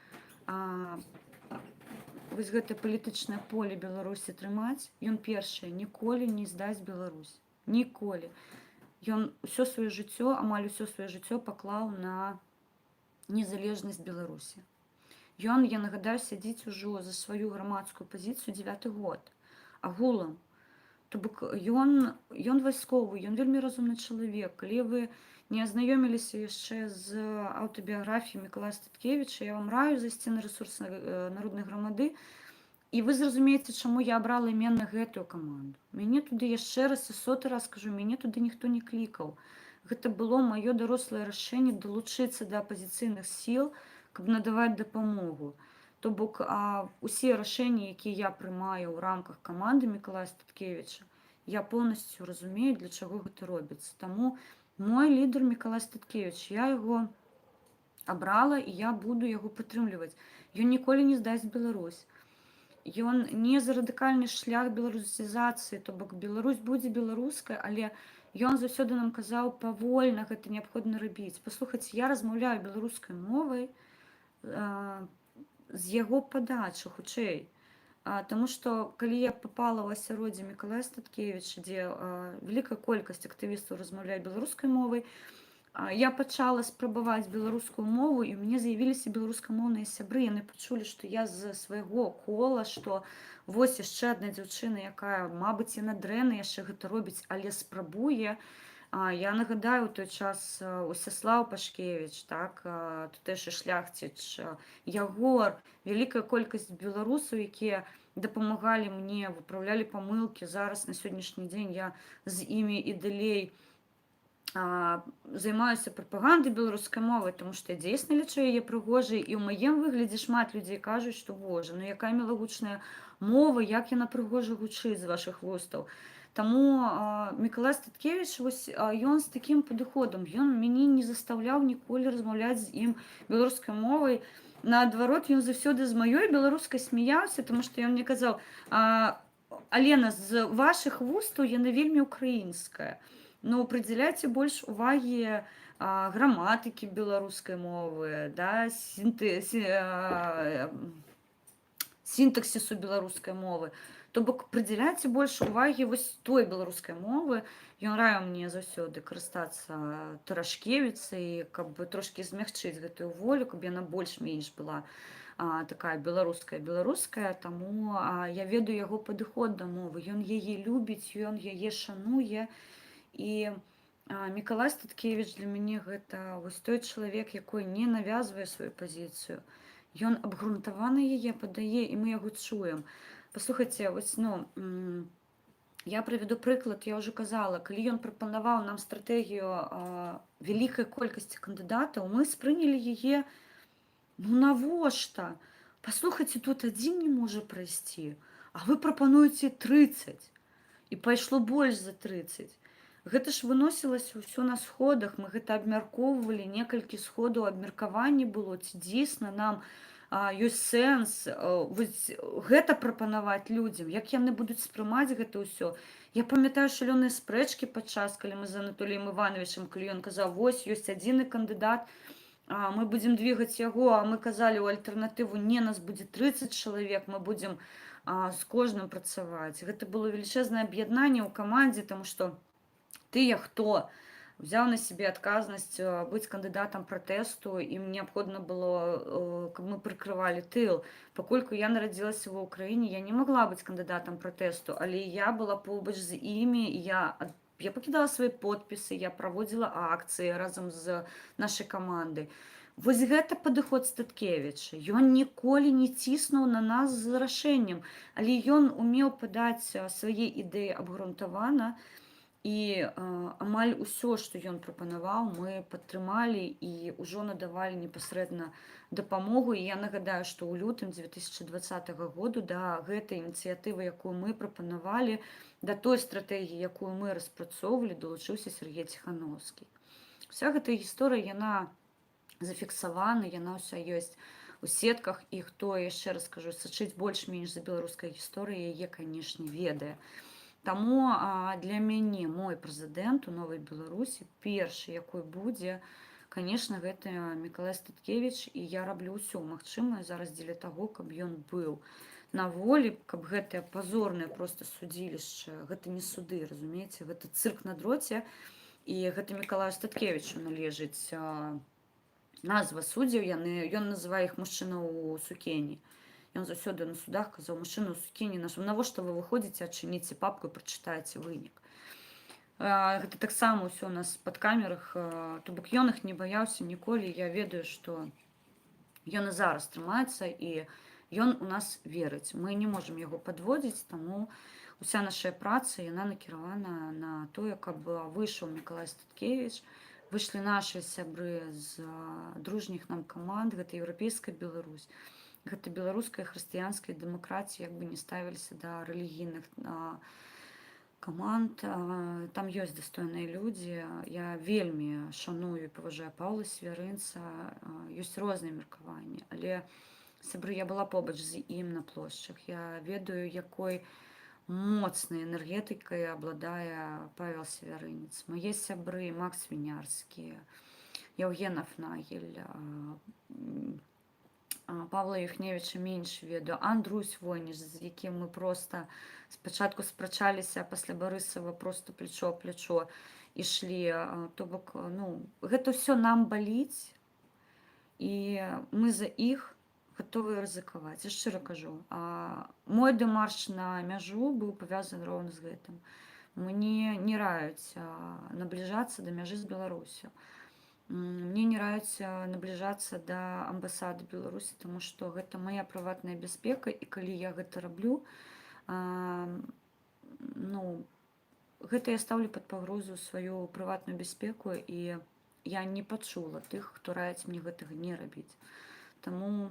вось гэта палітычнае поле Беларусі трымаць, ён першае ніколі не здасць Беларусь. Ніколі. Ён усё сваё жыццё, амаль усё сваё жыццё паклаў на незалежнасць Беларусі. Ён, я нагадаю, сядзіць ужо за сваю грамадскую пазіцыю 9-й год. Агулам. То бок ён вайсковы, ён вельмі разумны чалавек. Калі вы не азнаёміліся яшчэ з аўтабіяграфіяй Мікалая Статкевіча, я вам раю зайсці на рэсурс народнай грамады, і вы зразумееце, чаму я абрала іменно гэтую каманду. Мяне туды яшчэ раз і 100-й раз кажу, мяне туды ніхто не клікаў. Гэта было маё дарослае рашэнне далучыцца да апазіцыйных сіл, каб надаваць дапамогу. То бок усе рашэнні, якія я прымаю ў рамках каманды Мікалая Статкевіча, я поўнасцю разумею, для чаго гэта робіцца. Таму мой лідар Мікалай Статкевіч, я яго абрала, і я буду яго падтрымліваць. Ён ніколі не здасць Беларусь. Ён не за радыкальны шлях беларусізацыі, то бок Беларусь будзе беларускай, але ён заўсёды нам казаў, павольна гэта неабходна рабіць. Паслухайце, я размаўляю беларускай мовай з яго падачы, хутчэй. Таму што, калі я папала ў асяроддзе Мікалая Статкевіча, дзе вялікая колькасць актывістаў размаўляе беларускай мовай, я пачала спрабаваць беларускую мову, і ў мяне з'явіліся беларускамоўныя сябры. Яны пачулі, што я з свайго кола, што вось яшчэ адна дзяўчына, якая, мабыць, яна дрэнна яшчэ гэта робіць, але спрабуе. Я нагадаю, у той час Усяслаў Пашкевіч, так, тутэйшы шляхціч, Ягор, вялікая колькасць беларусаў, якія дапамагалі мне, выпраўлялі памылкі. Зараз на сённяшні дзень я з імі і далей займаюся прапагандай беларускай мовы, тому што я дзейсна лічу яе прыгожай, і ў маім выглядзе шмат людзей кажуць, што божа, ну якая мілагучная мова, як яна прыгожа гучыць з вашых вустаў. Таму Мікалай Статкевіч, ён з такім падыходам, ён мяне не застаўляў ніколі размаўляць з ім беларускай мовай. Наадварот, ён заўсёды з маёй беларускай смяяўся, тому што ён мне казаў, Алена, з вашых вустаў яна вельмі украінская. Ну, прыдзяляйце больш увагі граматыкі беларускай мовы, да, сінтаксісу беларускай мовы. То бок прыдзяляйце больш увагі вось той беларускай мовы. Ён раіў мне заўсёды карыстацца Тарашкевіцай, каб трошкі змягчыць гэтую волю, каб яна больш-менш была такая беларуская. Таму я ведаю яго падыход да мовы. Ён яе любіць, ён яе шануе. І Мікалай Статкевіч для мяне гэта вось той чалавек, якой не навязвае сваю пазіцыю. Ён абгрунтавана яе падае, і мы яго чуем. Паслухайце, вось, я прыведу прыклад, я ўжо казала, калі ён прапанаваў нам стратэгію вялікай колькасці кандыдатаў, мы спрынялі яе, навошта? Паслухайце, тут адзін не можа прайсці, а вы прапануеце 30, і пайшло больш за 30. Гэта ж выносілася ўсё на сходах, мы гэта абмяркоўвалі, некалькі сходаў абмеркаванні было, ці дзейсна нам ёсць сэнс гэта прапанаваць людзям, як яны будуць спрымаць гэта ўсё. Я памятаю шалёныя спрэчкі падчас, калі мы з Анатоліем Івановичам, калі ён казаў, вось ёсць адзіны кандыдат, мы будзем двигаць яго, а мы казалі ў альтэрнатыву, не, нас будзе 30 чалавек, мы будзем з кожным працаваць. Гэта было велічэзнае аб'яднанне ў камандзе, таму што тыя, хто взяў на сябе адказнасць быць кандыдатам пратэсту, ім неабходна было, каб мы прыкрывалі тыл. Пакольку я нарадзілася ва ўкраіне, я не магла быць кандыдатам пратэсту, але я была побач з імі, я пакідала свае подпісы, я праводзіла акцыі разам з нашай камандай. Вось гэта падыход Статкевіча. Ён ніколі не ціснуў на нас з рашэннем, але ён умеў падаць свае ідэі абгрунтавана, і амаль усё, што ён прапанаваў, мы падтрымалі і ўжо надавалі непасрэдна дапамогу. І я нагадаю, што ў лютым 2020 году да гэтай ініцыятывы, якую мы прапанавалі, да той стратэгіі, якую мы распрацоўвалі, далучыўся Сергей Ціхановскі. Уся гэта гісторыя, яна зафіксавана, яна ўся ёсць у сетках, і хто, яшчэ раз кажу, сачыць больш-менш за беларускай гісторыяй, яе, канешне, ведае. Таму для мяне мой прэзідэнт у Новай Беларусі, першы, якой будзе, канешне, гэта Мікалай Статкевіч, і я раблю ўсё магчымае зараз дзеля таго, каб ён быў на волі, каб гэтае пазорнае проста судзілішча, гэта не суды, разумееце, гэта цырк на дроце, і гэта Мікалаю Статкевічу належыць назва суддзяў, ён называе іх мужчына ў сукені. Ён заўсёды на судах казаў, мужчына ў сукені, навошта вы выходзіце, адчыніце папку і прачытаеце вынік. Гэта таксама ўсё у нас пад камерах, то бок ён іх не баяўся ніколі, я ведаю, што ён і зараз трымаецца, і ён у нас верыць. Мы не можам яго падводзіць, таму уся наша праца, яна накіравана на тое, каб выйшаў Мікалай Статкевіч, выйшлі нашы сябры з дружніх нам каманд, гэта еўрапейская Беларусь, гэта беларуская хрысціянская дэмакратія, як бы не ставіліся да рэлігійных каманд. Там ёсць дастойныя людзі. Я вельмі шаную і паважаю Паўла Свярынца. Ёсць розныя меркаванні. Але, сябры, я была побач з ім на плошчах. Я ведаю, якой моцнай энергетыкай абладае Павел Свярынец. Мае сябры Макс Вінярскі, Яўген Афнагель, Павла Юхневіча менш ведаю, Андрусь Войніч, з якім мы проста спачатку спрачаліся, а пасля Барысава проста плечо ў плечо ішлі. То бок, гэта ўсё нам баліць, і мы за іх гатовыя рызыкаваць. Я шчыра кажу, мой дэмарш на мяжу быў павязаны роўна з гэтым. Мне не раюць набліжацца да мяжы з Беларусю. Мне не раюць набліжацца да амбасады Беларусі, таму што гэта мая прыватная бяспека, і калі я гэта раблю, гэта я стаўлю пад пагрозу сваю прыватную бяспеку, і я не пачула тых, хто раіць мне гэтага не рабіць. Таму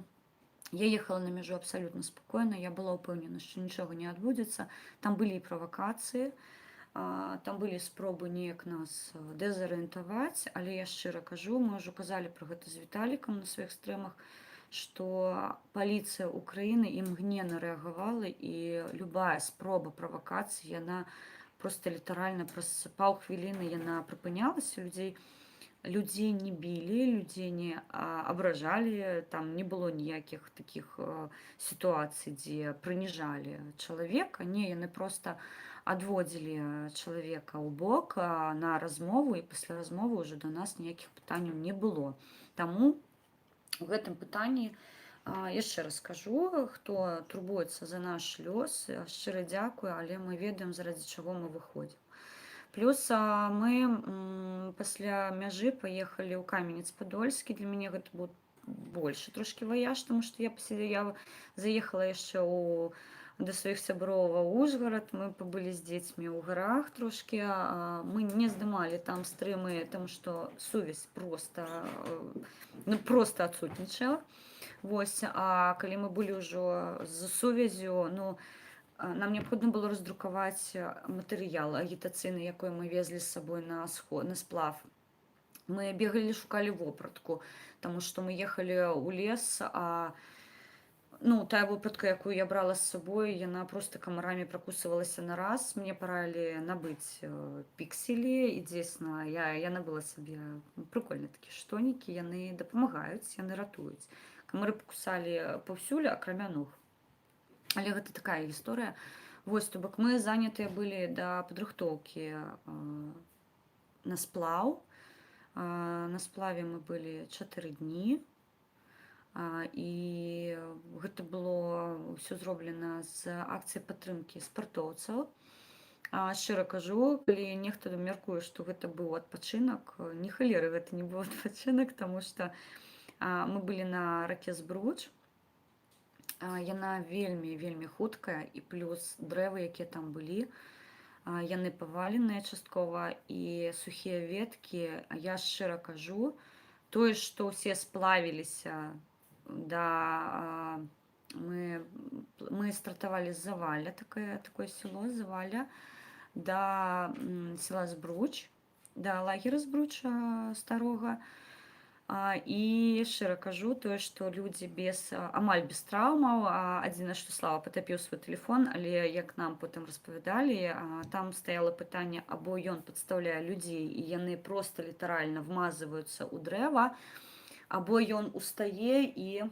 я ехала на мяжу абсалютна спакойна, я была ўпэўнена, што нічога не адбудзецца. Там былі і правакацыі, там былі спробы неяк нас дэзарыентаваць, але я шчыра кажу, мы ўжо казалі пра гэта з Віталікам на сваіх стрэмах, што паліцыя Ўкраіны імгненна рэагавала, і любая спроба правакацыі, яна проста літаральна праз паўхвіліны яна прыпынялася, людзей людей не били, людей не ображали, там не было ніяких таких ситуаций, где прыніжалі чалавека. Не, яны просто адводзілі чалавека ў бок на размову, і пасля размовы ўжо да нас ніякіх пытанняў не было. Таму у гэтым пытанні яшчэ раз скажу, хто турбуецца за наш лёс, шчыра дзякую, але мы ведаем, заради чаго мы выходзім. Плюс мы пасля мяжы паехалі ў Каменец-Падольскі. Для мяне гэта быў большы трошкі ваяж, тому што я заехала яшчэ да сваіх сяброў ва Ужгарад. Мы пабылі з дзецьмі ў гарах трошкі. Мы не здымалі там стрымы, таму што сувязь просто адсутнічала. Вось, а калі мы былі ўжо з сувязю, нам необходимо было раздрукаваць матэрыял агітацыйны, якой мы везлі з сабой на сплав. Мы бегалі, шукалі вопратку, таму што мы ехалі ў лес, тая вопратка, якую я брала з сабой, яна просто камарамі пракусывалася на раз. Мне параілі набыць пікселі, і дзейсна я набыла сабе прыкольныя такія штонікі, яны дапамагаюць, яны ратуюць. Камары пакусалі паўсюль, акрамя ног. Але гэта такая гісторыя. Вось, то бок мы занятыя былі да падрыхтоўкі на сплаў. На сплаве мы былі 4 дні. І гэта было ўсё зроблена з акцыі падтрымкі спартоўцаў. Шчыра кажу, калі нехта мяркуе, што гэта быў адпачынак, ні халеры гэта не быў адпачынак, таму што мы былі на раке Збруч. Яна вельмі хуткая, і плюс дрэвы, якія там былі, яны паваленыя часткова, і сухія веткі. Я шчыра кажу, тое, што ўсе сплавіліся, мы стартавалі з Завалля, такое село Завалля, да села Збруч, да лагера Збруча старога. І шчыра кажу, тое, што людзі амаль без траўмаў. Адзінае, што Слава патапіў свой тэлефон, але як нам потым распавядалі, там стаяла пытанне, або ён падстаўляе людзей, і яны проста літаральна вмазываюцца ў дрэва, або ён устае і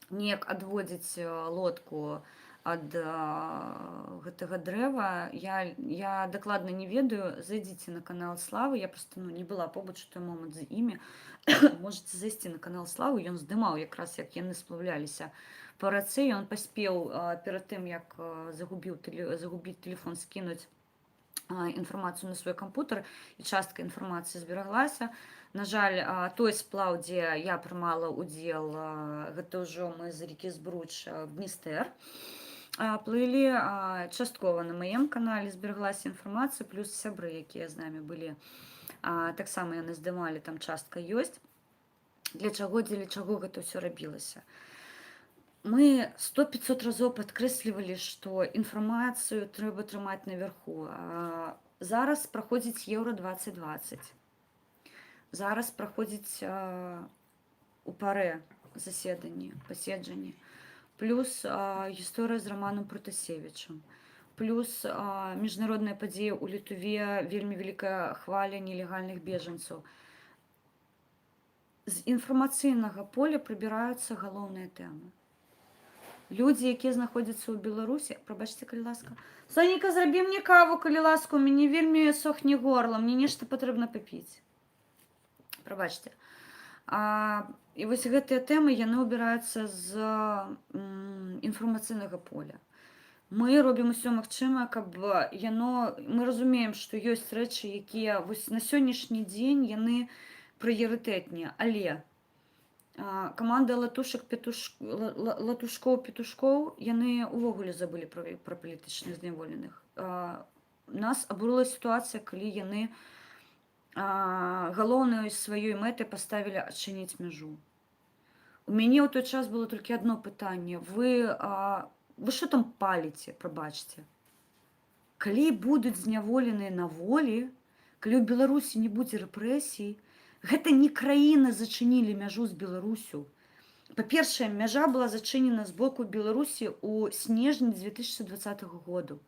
неяк адводзіць лодку ад гэтага дрэва. Я дакладна не ведаю, зайдзіце на канал Славы, я проста не была побач у той момант з імі. Можете зайсці на канал Славы, ён здымаў якраз, як яны сплавляліся па рацэ. Ён паспеў перад тым, як загубіць тэлефон, скінуць інфармацыю на свой кампутер, і частка інфармацыі збераглася. На жаль, той сплаў, дзе я прымала ўдзел, гэта ўжо мы з ракі Збруч в Дністэр плылі. Часткова на маім канале збераглася інфармацыя, плюс сябры, якія з намі былі, таксама яны здымалі, там частка ёсць. Для чаго, дзеля чаго гэта ўсё рабілася? Мы 100-500 разоў падкрэслівалі, што інфармацыю трэба трымаць наверху. Зараз праходзіць Еўра 2020. Зараз праходзіць у парэ паседжанні. Плюс гісторыя з Раманам Протасевічам. Плюс міжнародная падзея ў Літве, вельмі вялікая хваля нелегальных бежанцаў. З інфармацыйнага поля прыбіраюцца галоўныя тэмы. Людзі, якія знаходзяцца ў Беларусі, прабачце, калі ласка. Сонейка, зрабі мне каву, калі ласка, у мяне вельмі сохне горла, мне нешта патрэбна папіць. Прабачце. І вось гэтыя тэмы, яны ўбіраюцца з інфармацыйнага поля. Мы робім усё магчымае, каб мы разумеем, што ёсць рэчы, якія вось на сённяшні дзень яны прыярытэтныя, але каманда латушкоў-петушкоў, яны ўвогуле забылі пра палітычных зняволеных. Нас абурыла сітуацыя, калі яны галоўнай сваёй мэтай паставілі адчыніць мяжу. У мяне ў той час было толькі адно пытанне. Вы што там паліце, прабачце? Калі будуць зняволеныя на волі, калі ў Беларусі не будзе рэпрэсій, гэта не краіна зачынілі мяжу з Беларусю. Па-першае, мяжа была зачынена з боку Беларусі ў снежні 2020 году.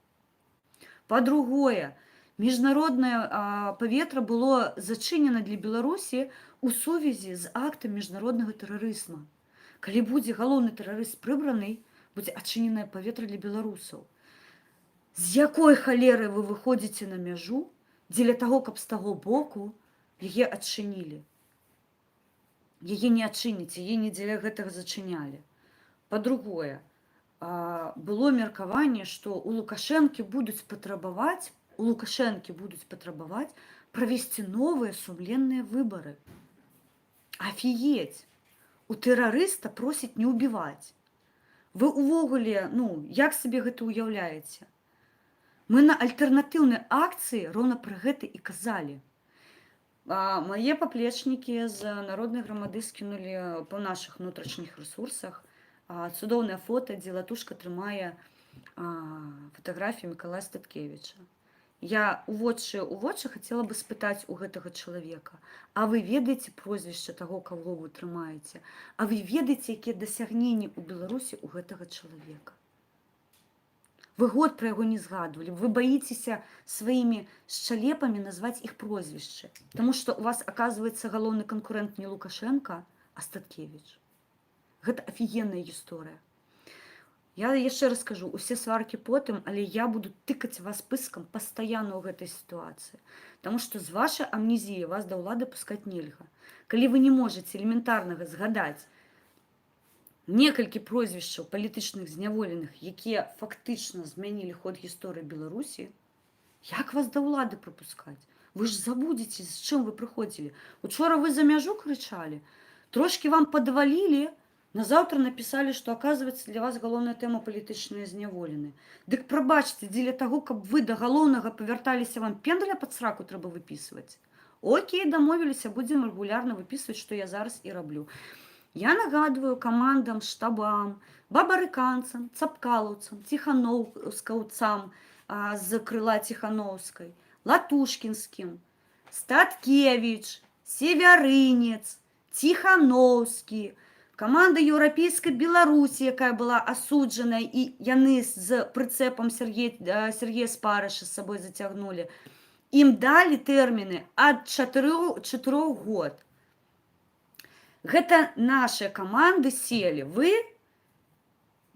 Па-другое, Міжнародне паветра было зачынена для Беларусі у сувязі з актам міжнароднага тэрарызма. Калі будзе галоўны тэрарыст прыбраны, будзе адчыненае паветра для беларусаў. З якой халеры вы выходзіце на мяжу дзеля таго, каб з таго боку яе адчынілі? Яе не адчыніць, яе не дзеля гэтага зачынялі. Па-другое, было меркаванне, што у Лукашэнкі будуць патрабаваць правесці новыя сумленныя выбары. Афігеть! У тэрарыста просяць не ўбіваць. Вы увогуле, як сабе гэта ўяўляеце? Мы на альтэрнатыўнай акцыі роўна пра гэта і казалі. Мае паплечнікі з народнай грамады скінулі па нашых унутрашніх рэсурсах цудоўнае фота, дзе Латушка трымае фатаграфію Мікалая Статкевіча. Я у вочы хацела бы спытаць у гэтага чалавека: а вы ведаеце прозвішча таго, каго вы трымаеце? А вы ведаеце, якія дасягненні ў Беларусі у гэтага чалавека? Вы год пра яго не згадвалі, вы баіцеся сваімі шчалепамі назваць іх прозвішчы, таму што у вас, аказваецца, галоўны канкурэнт не Лукашенка, а Статкевіч. Гэта афігенная гісторыя. Я яшчэ раз кажу, усе сваркі потым, але я буду тыкаць вас пыскам пастаянна ў гэтай сітуацыі. Таму што з вашай амнезіі вас да ўлады пускаць нельга. Калі вы не можаце элементарнага згадаць некалькі прозвішчаў палітычных зняволеных, якія фактычна змянілі ход гісторыі Беларусі, як вас да ўлады прапускаць? Вы ж забудзеце, з чым вы прыходзілі. Учора вы за мяжу крычалі, трошкі вам падвалілі, назаўтра напісалі, што, аказваецца, для вас галоўная тэма палітычныя зняволены. Дык прабачце, дзеля таго, каб вы да галоўнага павярталіся, вам пендаля пад сраку трэба выпісваць. Окей, дамовіліся, будзем рэгулярна выпісваць, што я зараз і раблю. Я нагадваю камандам, штабам, бабарыканцам, цапкалаўцам, ціханаўскаўцам з крыла Ціханаўскай, Латушкінскім, Статкевіч, Севярынец, Ціханаўскі, каманда Еўрапейскай Беларусі, якая была асуджаная, і яны з прыцэпам Сергея Спарыша з сабой зацягнулі. Ім далі тэрміны ад 4 год. Гэта нашыя каманды селі. Вы,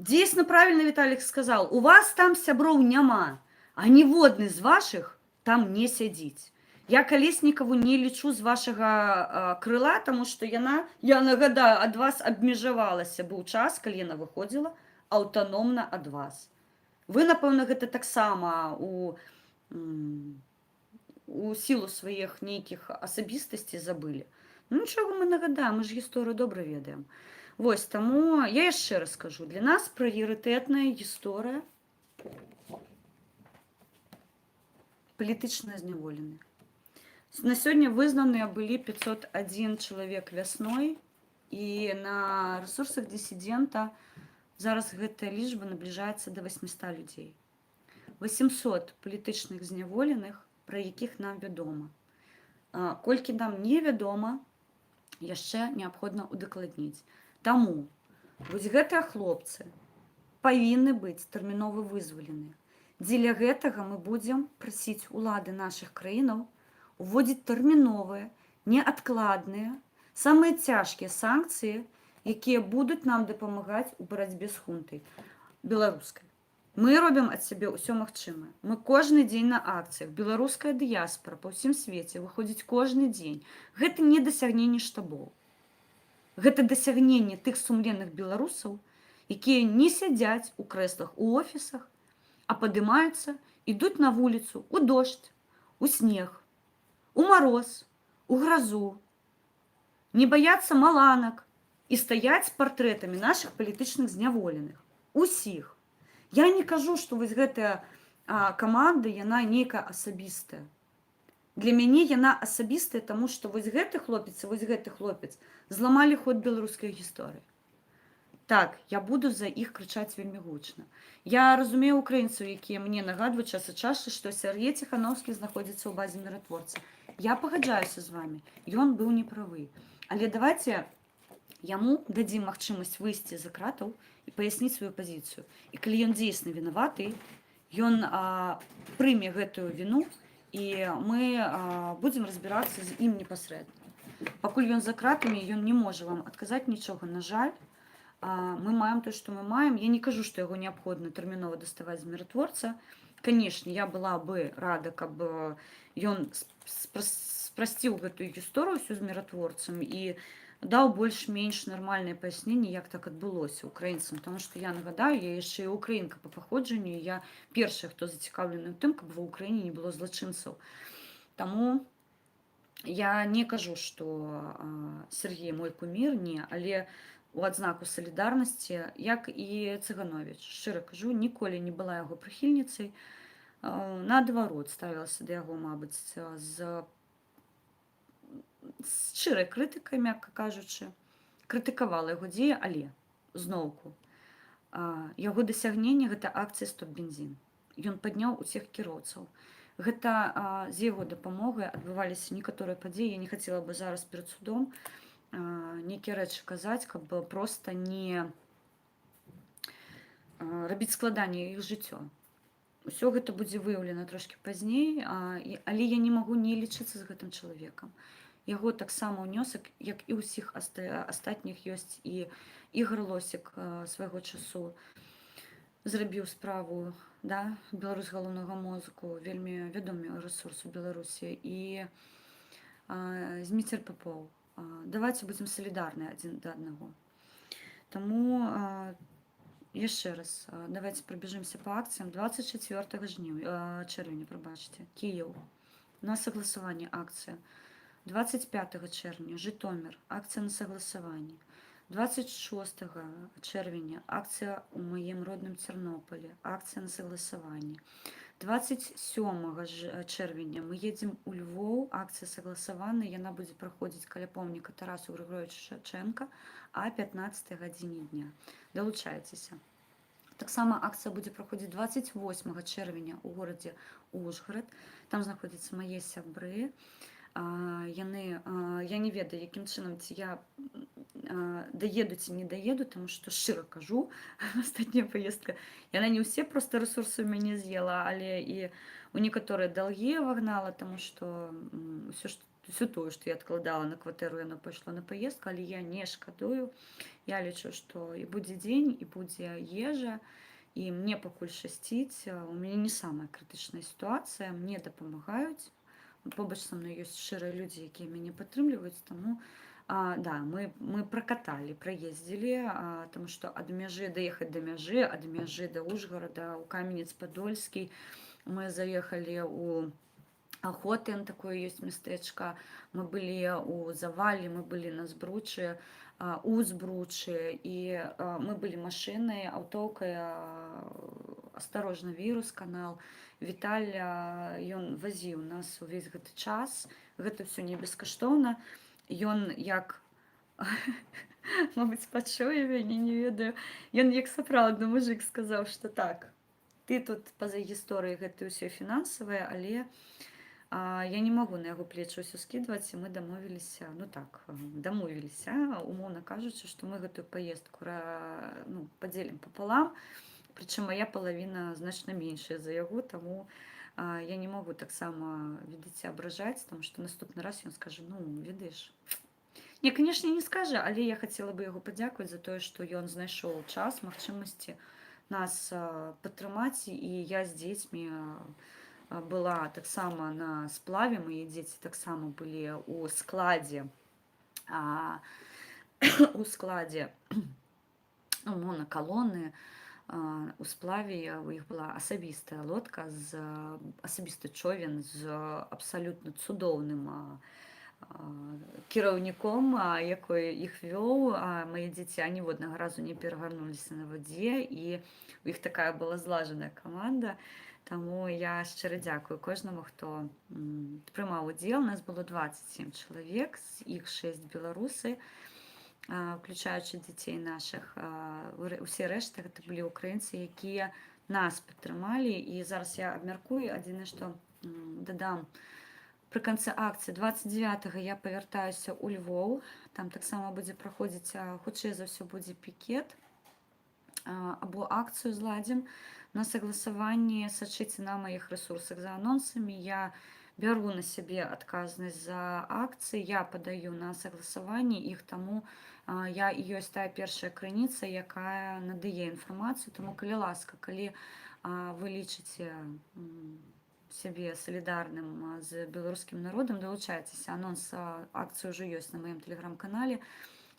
дзейсна правільна Віталік сказаў, у вас там сяброў няма, а ніводны з вашых там не сядзіць. Я Калеснікаву не лічу з вашага крыла, таму што яна, я нагадаю, ад вас абмежавалася. Быў час, калі яна выходзіла аўтаномна ад вас. Вы, напэўна, гэта таксама у сілу сваіх нейкіх асабістасцей забылі. Нічога мы нагадаем, мы ж гісторыю добра ведаем. Вось, таму я яшчэ раз скажу, для нас прыярытэтная гісторыя палітычна зняволены. На сёння вызнаныя былі 501 чалавек вясной, і на рэсурсах дысідэнта зараз гэтая лічба набліжаецца да 800 людзей. 800 палітычных зняволеных, пра якіх нам вядома. Колькі нам невядома, яшчэ неабходна удакладніць. Таму вось гэтыя хлопцы павінны быць тэрмінова вызвалены. Дзеля гэтага мы будзем прасіць улады нашых краінаў уводзіць тэрміновыя, неадкладныя, самыя цяжкія санкцыі, якія будуць нам дапамагаць у барацьбе з хунтай беларускай. Мы робім ад сябе ўсё магчымае. Мы кожны дзень на акцыях. Беларуская дыяспара па ўсім свеце выходзіць кожны дзень. Гэта не дасягненне штабоў. Гэта дасягненне тых сумленных беларусаў, якія не сядзяць у крэслах у офісах, а падымаюцца, ідуць на вуліцу, у дождь, у снег, у мароз, у гразу, не баяцца маланак і стаяць з партрэтамі нашых палітычных зняволеных. Усіх. Я не кажу, што вось гэтая каманда, яна нейкая асабістая. Для мяне яна асабістая, таму што вось гэты хлопец і вось гэты хлопец зламалі ход беларускай гісторыі. Так, я буду за іх крычаць вельмі гучна. Я разумею украінцаў, якія мне нагадваюць час ад часу, што Сергей Ціханаўскі знаходзіцца ў базе міратворца. Я пагаджаюся з вамі, ён быў неправы. Але давайте яму дадзім магчымасць выйсці з кратаў і паясніць сваю пазіцыю. І калі ён дзейсна вінаваты, ён прыме гэтую віну і мы будзем разбірацца з ім непасрэдна. Пакуль ён за кратамі, ён не можа вам адказаць нічога, на жаль. Мы маем тое, што мы маем. Я не кажу, што яго неабходна тэрмінова даставаць з міратворца. Канешне, я была бы рада, каб ён спрасціў гэтую гісторыю ўсю з міратворцам і даў больш-менш нармальнае паясненне, як так адбылося украінцам. Таму што я нагадаю, я яшчэ і украінка па паходжанню, я першая, хто зацікаўлены ў тым, каб ва ўкраіне не было злачынцаў. Таму я не кажу, што Сергей мой кумір, не, але у адзнаку салідарнасці, як і Цыгановіч. Шчыра кажу, ніколі не была яго прыхільніцай. Наадварот, ставілася да яго, мабыць, з шчырай крытыкай, мякка кажучы. Крытыкавала яго дзеі, але зноўку яго дасягненне гэта акцыя стоп-бензін. Ён падняў усіх кіроўцаў. Гэта з яго дапамогай адбываліся некаторыя падзеі. Я не хацела бы зараз перад судом нейкія рэчы казаць, каб проста не рабіць складанне іх жыццё. Усё гэта будзе выяўлена трошкі пазней, але я не магу не лічыцца з гэтым чалавекам. Яго таксама ўнёсак, як і ўсіх астатніх ёсць, і Ігор Лосік свайго часу зрабіў справу, да, беларус галоўнага мозгу, вельмі вядомы рэсурс у Беларусі, і Зміцер Папоў. Давайте будзем салідарныя адзін да аднаго. Таму яшчэ раз давайте прабяжымся па акцыям. 24 чэрвеня, прабачце, Кіеў, на согласаванне акцыя. 25 чэрвеня Жытомир, акцыя на согласаванне. 26 чэрвеня акцыя ў маім родным Цярнопалі, акцыя на согласаванне. 27 чэрвеня мы едзем у Львоў, акцыя согласавана, яна будзе праходзіць каля помніка Тарасу Григоровичу Шевченка а 15 гадзіне дня. Далучайцеся. Таксама акцыя будзе праходзіць 28 чэрвеня у горадзе Ужгород. Там знаходзяцца мае сябры. Я не ведаю, якім чынам, ці я даеду ці не даеду, таму што, шчыра кажу, астатняя паездка, яна не ўсе проста рэсурсы ў мяне з'ела, але і у некаторыя далгі вагнала, таму што ўсё тое, што я адкладала на кватэру, яно пайшло на паездку, але я не шкадую. Я лічу, што і будзе дзень, і будзе ежа, і мне пакуль шчасціць. У мяне не самая крытычная сітуацыя, мне дапамагаюць. Побач са мной ёсць шчырыя людзі, якія мяне падтрымліваюць, таму да, мы пракаталі, праездзілі, таму што ад мяжы даехаць да мяжы, ад мяжы да Ужгорада, у Каменец-Падольскі. Мы заехалі ў Ахотын, такое ёсць мястэчка. Мы былі ў Завалі, мы былі на Збручы, у Збручы, і мы былі машынай, аўтоўкай, асторожна, вірус канал. Віталь, ён вазіў нас увесь гэты час, гэта ўсё не бескаштоўна. Ён як, мабыць, пачуе мяне, не ведаю, ён як сапраўдны мужик сказаў, што так, ты тут па-за гісторыяй гэта ўсё фінансавае, але я не магу на яго плечы ўсё скідваць, і мы дамовіліся, умоўна кажучы, што мы гэтую паездку падзелім папалам, прычым мая палавіна значна меншая за яго, таму я не магу таксама, ведаеце, абражаць, таму што наступны раз ён скажа, ведаеш. Не, канешне, не скажа, але я хацела бы яго падзякаваць за тое, што ён знайшоў час, магчымасці нас падтрымаць, і я з дзецьмі была таксама на сплаве, мае дзеці таксама былі у складзе монакалоны, у сплаве у іх была асабістая лодка, асабісты човен з абсалютна цудоўным кіраўніком, якой іх вёў. Мае дзеці аніводнага разу не перагарнуліся на вадзе, і у іх такая была злажаная каманда. Таму я шчыра дзякую кожнаму, хто прымаў удзел. Нас было 27 чалавек, з іх 6 беларусы, включаючы дзяцей нашых. Усе рэшты гэта былі украінцы, якія нас падтрымалі. І зараз я абмяркую, адзінае, што дадам, пры канцы акцыі 29 я павяртаюся ў Львоў. Там таксама будзе праходзіць, хутчэй за ўсё будзе пікет, або акцыю зладзім на согласаванні. Сачыце на маіх рэсурсах за анонсамі. Я беру на себе адказнасць за акцыі, я падаю на согласаванне іх, таму я і ёсць тая першая крыніца, якая надае інфармацыю. Таму калі ласка, калі вы лічыце сябе салідарным з беларускім народам, далучайцеся. Анонс акцыі ўжо ёсць на маім тэлеграм-канале.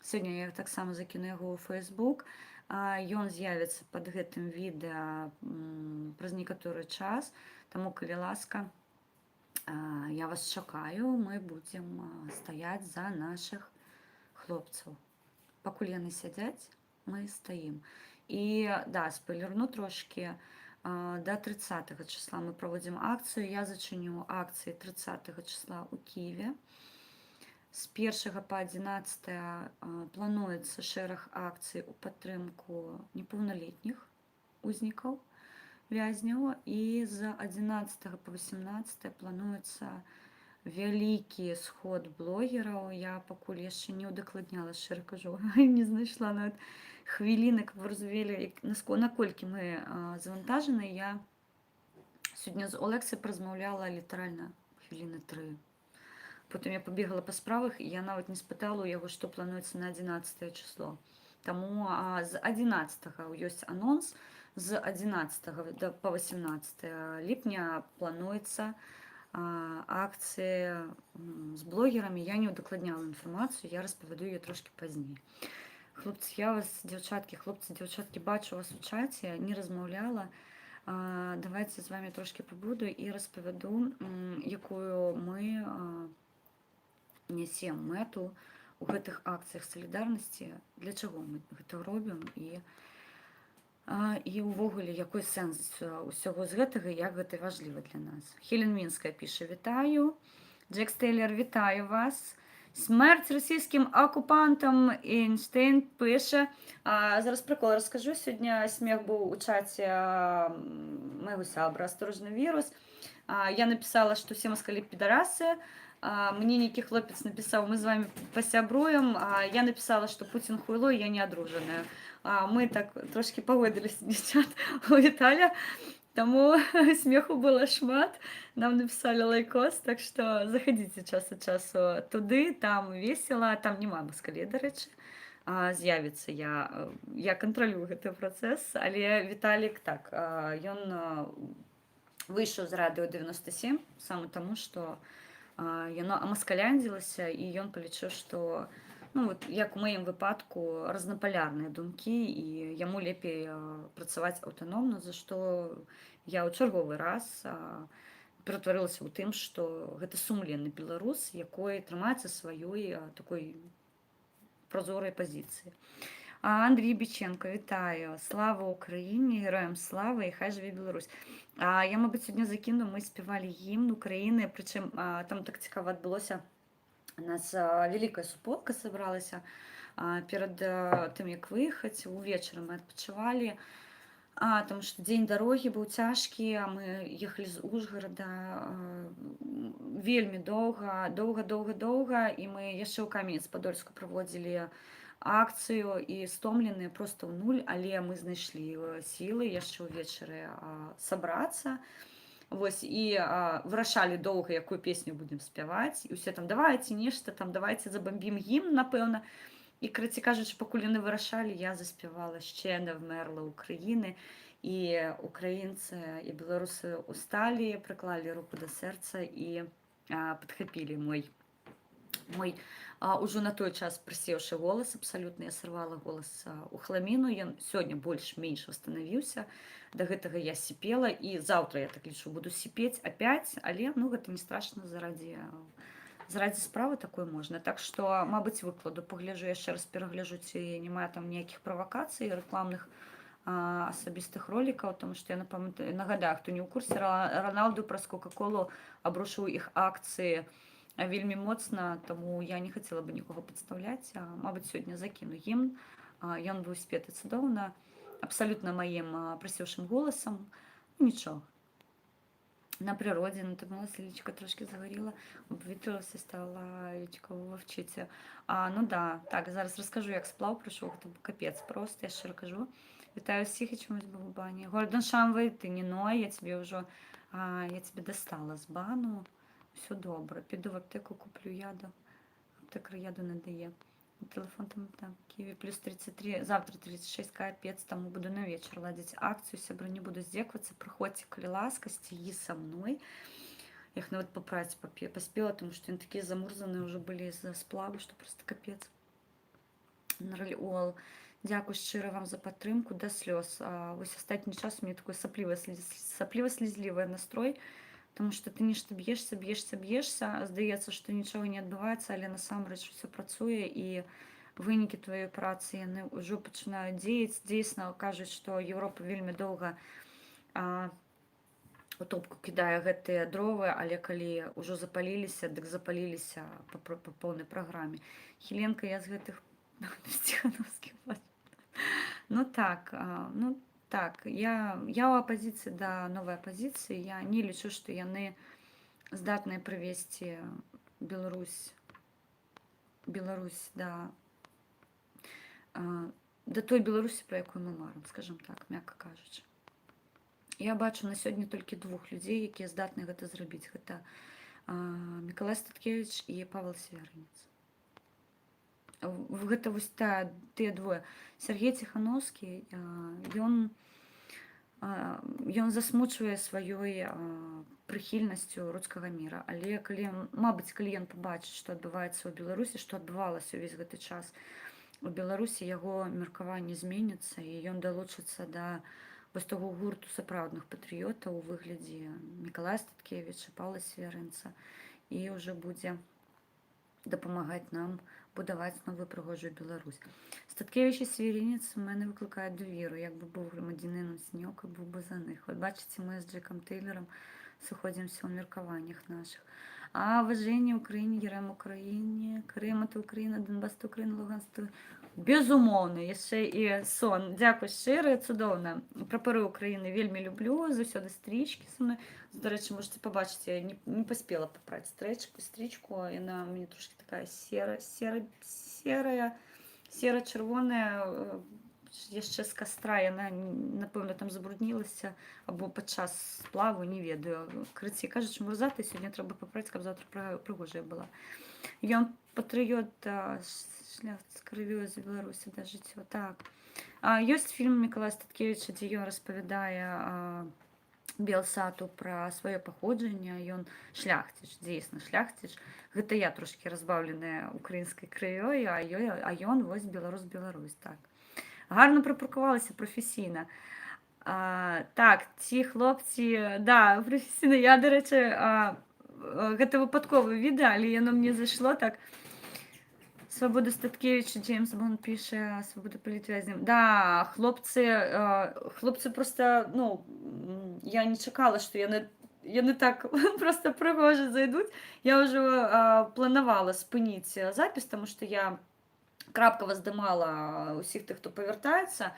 Сёння я таксама закіну яго ў Facebook. Ён з'явіцца пад гэтым відэа праз некаторы час. Таму калі ласка, я вас чакаю, мы будзем стаяць за нашых хлопцаў. Пакуль яны сядзяць, мы стаім. І да, спойлерну трошки, до 30 числа мы проводим акцию. Я зачиню акции 30 числа у Киеве. С 1 по 11 плануецца шэраг акцый у падтрымку непаўналетніх узнікаў, вязняў. І з 11 по 18 плануецца вялікі сход блогераў. Я пакуль яшчэ не ўдакладняла, шчыра кажу, не знайшла нават хвіліны, каб вы разумелі, наколькі мы завантажаны. Я сёння з Олексай празмаўляла літаральна хвіліны 3. Потым я пабегала па справах, і я нават не спытала у яго, што плануецца на 11 число. Таму з 11 ёсць анонс, з 11 по 18 ліпня плануецца акцыя з блогерамі. Я не ўдакладняла інфармацыю, я распавяду яе трошки пазней. Хлопцы, я вас, дзяўчаткі, хлопцы, дзяўчаткі, бачу вас у чаце, не размаўляла. Давайте з вами трошки пабуду і распавяду, якую мы нясем мэту у гэтых акцыях салідарнасці, для чаго мы гэта робім, і ўвогуле якой сэнс усяго з гэтага, як гэта важліва для нас. Хелен Мінская піша: вітаю. Джек Стейлер, вітаю вас. Смерть російським окупантам. Эйнштейн пише. Зараз прикол розкажу. Сьогодні сміх був у чаті моего сябра «Осторожный вирус». Я написала, что все москали пидорасы. Мне некий хлопец написал: мы с вами посябруем. Я написала, что Путин хуйло, и я не одруженная. Мы так трошки погодились, дівчат, у Віталя. Тому смеху было шмат. Нам написали лайкос, так что заходите час от часу туды, там весело, там нема москалей, до речі. З'явіцца я кантралюю гэты працэс, але Віталік так, ён выйшаў з радыё 97 саме таму, што яно амаскаляндзілася, і ён палічыў, што вот, як у маім выпадку разнапалярныя думкі, і яму лепей працаваць аўтаномна, за што я ў чарговы раз ператварылася ў тым, што гэта сумленны беларус, якой трымаецца сваёй такой прозорай пазіцыі. Андрій Біченко, вітаю. Слава Україні, героям слава, і хай жыве Беларусь. Я, мабуть, сьогодні закину, ми співали гімн України, причем там так цікаво адбылося. У нас великая суполка собралася перед тым, як выехаць. Увечары мы адпачывалі, потому что дзень дарогі быў цяжкі, мы ехалі з Ужгорода вельмі доўга, і мы яшчэ ў Каменец-Падольску праводзілі акцыю, і стомленыя просто ў нуль, але мы знайшлі сілы яшчэ ўвечары сабрацца. Вось, і вырашалі доўга, якую песню будзем спяваць, і ўсе там: давайте нешта, там давайте забамбім гімн, напэўна. І, караці кажучы, пакуль яны вырашалі, я заспявала «Ще не вмерла України», і украінцы і беларусы усталі, прыклалі руку да сэрца і падхапілі мой ужо на той час прысеўшы голас абсалютна. Я сарвала голас у хламіну, ён сёння больш-менш восстанавіўся. Да гэтага я сіпела, і заўтра, я так лічу, буду сіпець апять, але гэта не страшна, заради справы такой можна. Так што, мабыць, выкладу, пагляджу, яшчэ раз перагляджу, ці няма там ніякіх правакацый, рэкламных асабістых ролікаў, тому што я нагадаю, хто не ў курсе, Роналду праз Кока-Колу абрушыў іх акцыі вельмі моцна, таму я не хацела бы нікога падстаўляць. Мабыць, сёння закіну гімн. Ён быў спеты цудоўна, абсалютна маім прасеўшым голасам. Нічога. На природзе, натомилася, личка трошки загоріла, обвітрилася, стала личка вовчиться. Да, так, зараз розкажу, як сплав пройшов, це капець просто, я щиро кажу. Вітаю всіх і чомусь був у бані. Гордон Шамвей, ти не ной, я тебе достала з бану. Все добре. Піду в аптеку, куплю яду. Аптекар яду не дає. Телефон там Киеве плюс 33, завтра 36, капец, тому буду на вечер ладить акцию, сябры, не буду здекваться, приходите, коли ласка, стеги со мной. Я их навіть поправить поспела, потому что они такие замурзанные уже были из-за сплаву, что просто капец. Ол, дякую щиро вам за підтримку, до слез. Ось останній час у меня такой сопливо-слезливый настрой, тому що ти нічого б'єшся, здається, що нічого не відбувається, але насамрэч все працює, і вынікі твоей працы яны ўжо пачынаюць дзеяць. Дзейсна кажуць, што Еўропа вельмі доўга у топку кідае гэтыя дровы, але калі ўжо запаліліся, дык запаліліся па поўнай праграме. Хеленка, я з гэтых Тихановских. Ну так, я ў апазіцыі да новай апазіцыі. Я не лічу, што яны здатныя прывесці Беларусь да той Беларусі, пра якую мы марым, скажем так, мякка кажучы. Я бачу на сёння толькі двух людзей, якія здатны гэта зрабіць. Гэта Мікалай Статкевіч і Павел Сверынец. Гэта вось тыя двое. Сергей Тихановскі, ён засмучвае сваёй прыхільнасцю рускага міра. Але мабыць, калі ён пабачыць, што адбываецца ў Беларусі, што адбывалася ўвесь гэты час у Беларусі, яго меркаванне зменіцца, і ён далучыцца да вось таго гурту сапраўдных патрыётаў у выглядзе Мікалая Статкевіча, Паўла Сверынца, і ўжо будзе дапамагаць нам будаваць новую прыгожую Беларусь. Статкевич і Сверынец у мене викликають довіру. Якби був громадянином Сньока, був би за них. От бачите, ми з Джеком Тейлором сходимося у міркуваннях наших. А вваження Україні, Єрем Україні, Крим – це Україна, Донбас – це Україна, Луганськ – це безумовно, ще і сон. Дякую щиро, цудовно. Прапори України вельми люблю, завсюди стрічки со мною. До речі, можете побачити, я не поспіла поправити стрічку, вона мені трошки така сіра-червона, ще з костра, вона, напевно, там забруднілася, або під час сплаву, не ведаю. Критці кажуть, що морзати, сьогодні треба поправити, щоб завтра пригожа була. Ён патрыёт, шлях з крывёй за Беларусі да жыццё. Так. Ёсць фільм Мікалая Статкевіча, дзе ён распавядае Белсату пра сваё паходжанне. Ён шляхціч, дзейсна шляхціч. Гэта я трошкі разбаўленая украінскай крывёй, а ён вось Беларусь. Так. Гарно припаркувалася професійна. Так, ці хлопці, да, професійна. Я, до речі, гэта выпадковае відэа, але яно мне зайшло так. Свобода Статкевича, Джеймс Бонд піше, свобода політв'язням. Да, хлопці просто, ну, я не чекала, що яны так просто пригожа зайдуть. Я вже планувала спиніти запис, тому що я крапкова здимала усіх тих, хто повертається.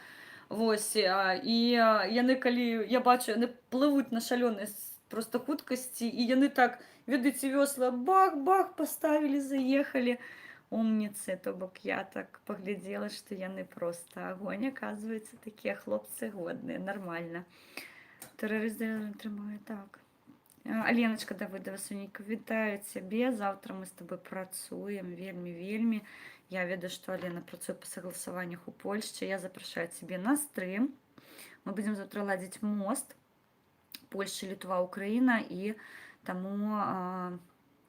Ось, і яны, калі я бачу, яны пливуть на шалёнай просто хуткасці, і яны так, ведаеце, весла бах-бах поставили, заехали. Умницы, то бок я так поглядела, что яны просто огонь, оказывается, такие хлопцы годные, нормально. Террорист тримає, так. Аленочка Давидова, Сонейка, вітаю тебе. Завтра мы с тобой працуем, вельми. Я ведаю, что Алена працуе по согласованиях у Польши. Я запрашаю тебе на стрим. Мы будем завтра ладить мост Польша, Литва, Украина, и тому...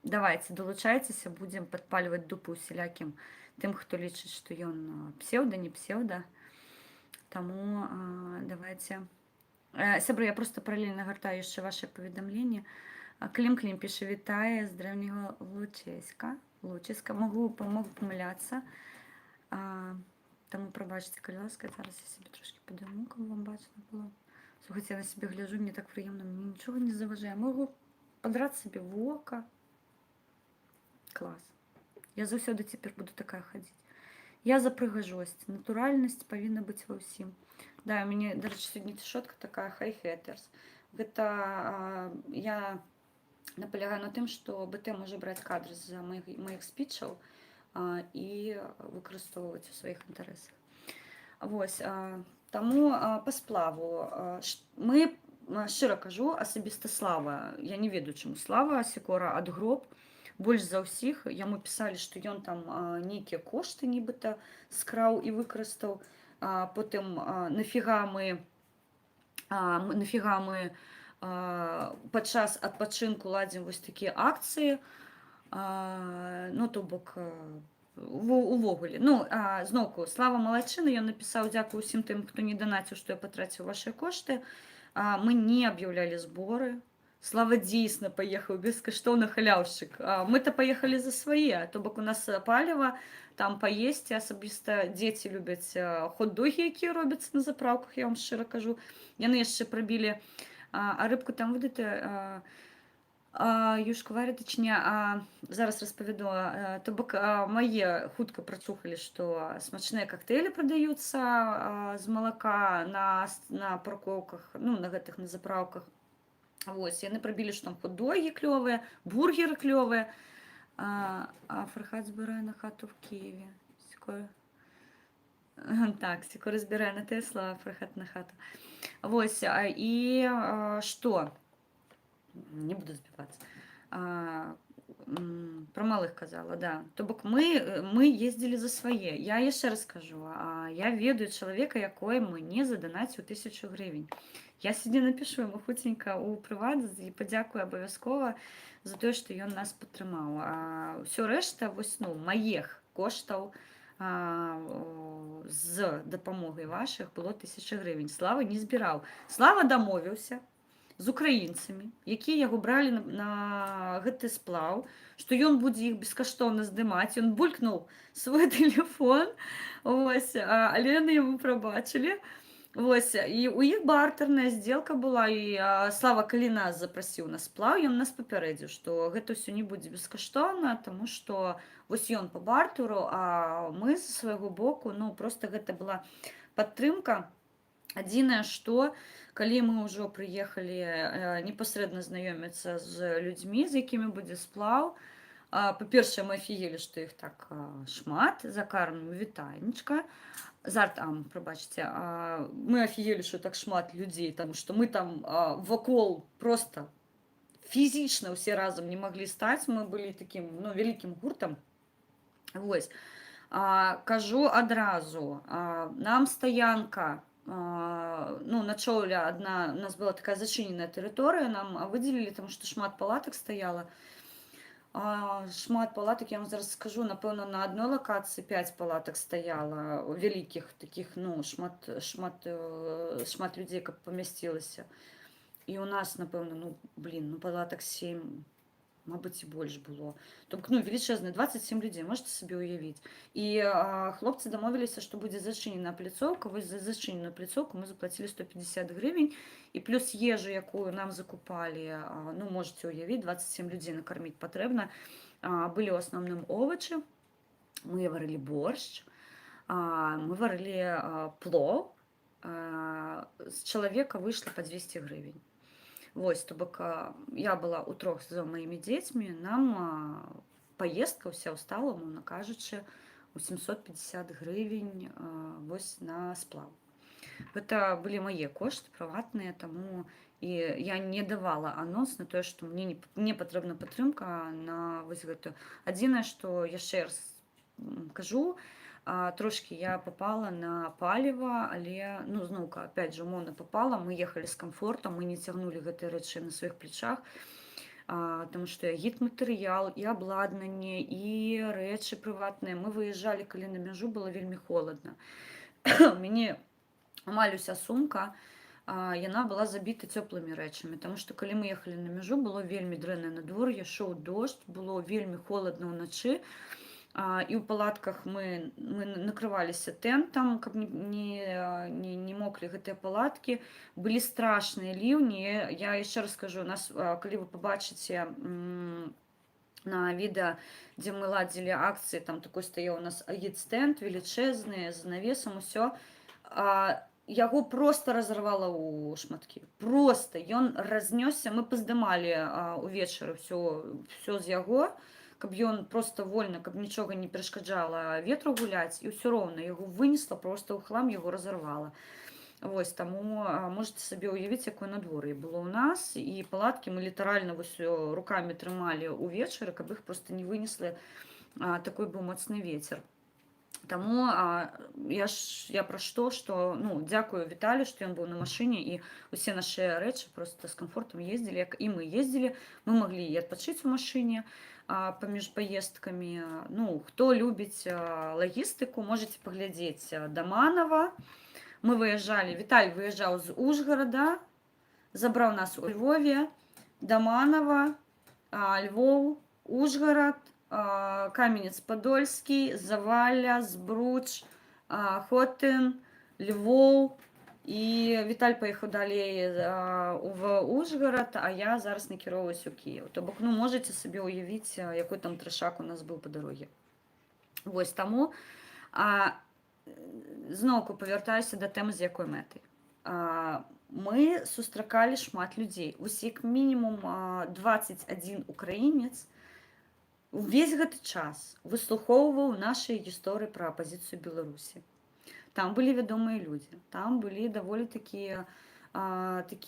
Давайте, долучайтеся, будем подпаливать дупу усяляким тым, хто лічыць, што ён псеўда, не псеўда. Таму давайте. Сябры, я просто паралельна гартаю яшчэ ваши паведамленні. Клім піша, вітае з древнего Луческа. Могу памыляцца. Таму прабачце, калі ласка, зараз я себе трошки падыму, каб вам бачна было. Слухайте, я на себе гляжу, мне так прыемна, мне нічога не заважае. Могу падраць себе в ока. Класс. Я заўсёды цяпер буду такая хадзіць. Я за прыгажосць. Натуральнасць павінна быць ва ўсім. Да, у мяне, дарэчы, сёння тышотка такая Hi Haters. Гэта я наполягаю на тым, што БТ можа браць кадры з маіх спічаў і выкарыстоўваць у сваіх інтарэсах. Вось, таму па сплаву. Мы шчыра кажу, асабіста Слава, я не ведаю, чаму Слава Сікора адгроб больш за ўсіх. Яму пісалі, што ён там нейкія кошты нібыта скраў і выкарыстаў. Потым нафіга мы падчас адпачынку ладзім вось такія акцыі. Ну, то бок, увогуле. Ну, зноўку, Слава малайчына, ён напісаў: дзякую ўсім тым, хто не данаціў, што я патраціў вашыя кошты. Мы не аб'яўлялі зборы. Слава дзейсна паехаў бескаштоўны халяўшчык. Мы-то паехалі за свае, то бок у нас паліва, там паесці, асабіста дзеці любяць хот-догі, якія робяцца на запраўках, я вам шчыра кажу. Яны яшчэ прабілі, рыбку там выдаты, юшку варят, точнее, зараз распавяду. То бок мае хутка прачухалі, што смачныя коктейлі прадаюцца з малака на паркоўках, ну, на гэтых, на запраўках. Вось, яны прабілі, што там хот-догі клёвыя, бургеры клёвыя. Фархад збірае на хату в Киеве. Так, Сікора збірае на Тесла, Фархад на хату. Вось, і што? Не буду збівацца. Про малых казала, да. То бок мы ездзілі за свае. Я яшчэ раз кажу, я ведаю чалавека, якой мне заданаціў 1000 гривень. Я сьогодні напишу яму хуценька ў прыват і падзякую абавязкова за тое, што ён нас падтрымаў. Ўсё рэшта, вось, ну, маіх коштаў з дапамогай вашых было 1000 гривень. Слава не збіраў. Слава дамовіўся з украінцамі, якія яго бралі на гэты сплаў, што ён будзе іх бескаштоўна здымаць. Ён булькнуў свой тэлефон, вось, але яны яму прабачылі. Вось, і у іх бартэрная здзелка была, і Слава, калі нас запрасіў на сплаў, ён нас папярэдзіў, што гэта ўсё не будзе бескаштоўна, таму што вось ён па бартэру, а мы з свайго боку, ну, проста гэта была падтрымка. Адзінае, што калі мы ўжо прыехалі непасрэдна знаёміцца з людзьмі, з якімі будзе сплаў, па-першае, мы афігелі, што іх так шмат, закармлем вітанечка. Прабачце, мы афігелі, што так шмат людзей, таму што мы там вакол проста фізічна ўсе разам не маглі стаць, мы былі такім, ну, вялікім гуртам. Вось, кажу адразу, нам стаянка, ну, начоўля адна, у нас была такая зачыненая тэрыторыя, нам выдзелілі, таму што шмат палатак стаяла. Шмат палатак, я вам зараз скажу, напэўна, на адной лакацыі 5 палатак стаяла, вялікіх такіх, ну, шмат людзей, каб памясцілася. І у нас, напэўна, ну, палатак 7, мабыць, і больш было. Тобто, ну, велічэзна, 27 людзей, можете сабе ўявіць. І хлопцы дамовіліся, што будзе зачынена пляцоўка. Вось за зачыненую пляцоўку мы заплацілі 150 гривень. І плюс ежу, якую нам закупалі, ну, можете ўявіць, 27 людзей накарміць патрэбна. Былі ў асноўным овачы, мы варылі боршч, мы варылі плоў. З чалавека выйшла па 200 гривень. Вось, то бок я была ўтрох з маімі дзецьмі, нам паездка ўся ўстала, мовна кажучы, у 750 гривень вось на сплаў. Гэта былі мае кошты прыватныя, таму і я не давала анонс на тое, што мне патрэбна падтрымка на вось гэтую. Адзінае, што яшчэ раз кажу, трошки я попала на паліва, але, ну, зноўка, опять же, умоўна попала, мы ехалі з камфортам, мы не цягнулі гэтыя рэчы на сваіх плечах, таму што і агітматэрыял, і абладнанне, і рэчы прыватныя. Мы выязджалі, калі на мяжу было вельмі холадна. У мяне амаль уся сумка, яна была забіта цёплымі рэчамі, таму што калі мы ехалі на мяжу, было вельмі дрэннае надвор'е, ішоў дождж, было вельмі холадна ўначы. І ў палатках мы накрываліся тэнтам, каб не моклі гэтыя палаткі. Былі страшныя ліўні. Я яшчэ раз скажу, нас, калі вы пабачыце на відэа, дзе мы ладзілі акцыі, там такой стаяў у нас агіт-стэнд велічэзны, з навесам, усё. Яго проста разарвала ў шматкі. Проста ён разнёсся. Мы паздымалі увечары ўсё з яго, каб ён проста вольна, каб нічога не перашкаджала ветру гуляць, і ўсё роўна яго вынесла, проста ў хлам яго разарвала. Вось таму можете сабе ўявіць, якое надвор'е было ў нас, і палаткі мы літаральна вось рукамі трымалі ўвечары, каб іх проста не вынеслі, такой быў моцны вецер. Таму я пра што ну, дзякую Віталю, што ён быў на машыне, і ўсе нашы рэчы проста з камфортам ездзілі, як і мы ездзілі. Мы маглі і адпачыць у машыне паміж паездкамі. Ну, хто любіць лагістыку, можаце паглядзець Даманова. Мы выязджалі, Віталь выязджаў з Ужгарада, забраў нас у Львове, Даманова, Львоў, Ужгарад, Каменец-Падольскі, Завалля, Збруч, Хотын, Львоў. І Віталь паехаў далей в Ужгарад, а я зараз накіроўваюсь у Кіеў. То бок, ну, можаце сабе ўявіць, якой там трэшак у нас быў па дарозе. Вось таму зноўку павяртаюся да тэмы, з якой мэтай. Мы сустракалі шмат людзей. Вось як мінімум 21 украінец увесь гэты час выслухоўваў нашыя гісторыі пра апазіцыю Беларусі. Там былі вядомыя людзі, там былі даволі такія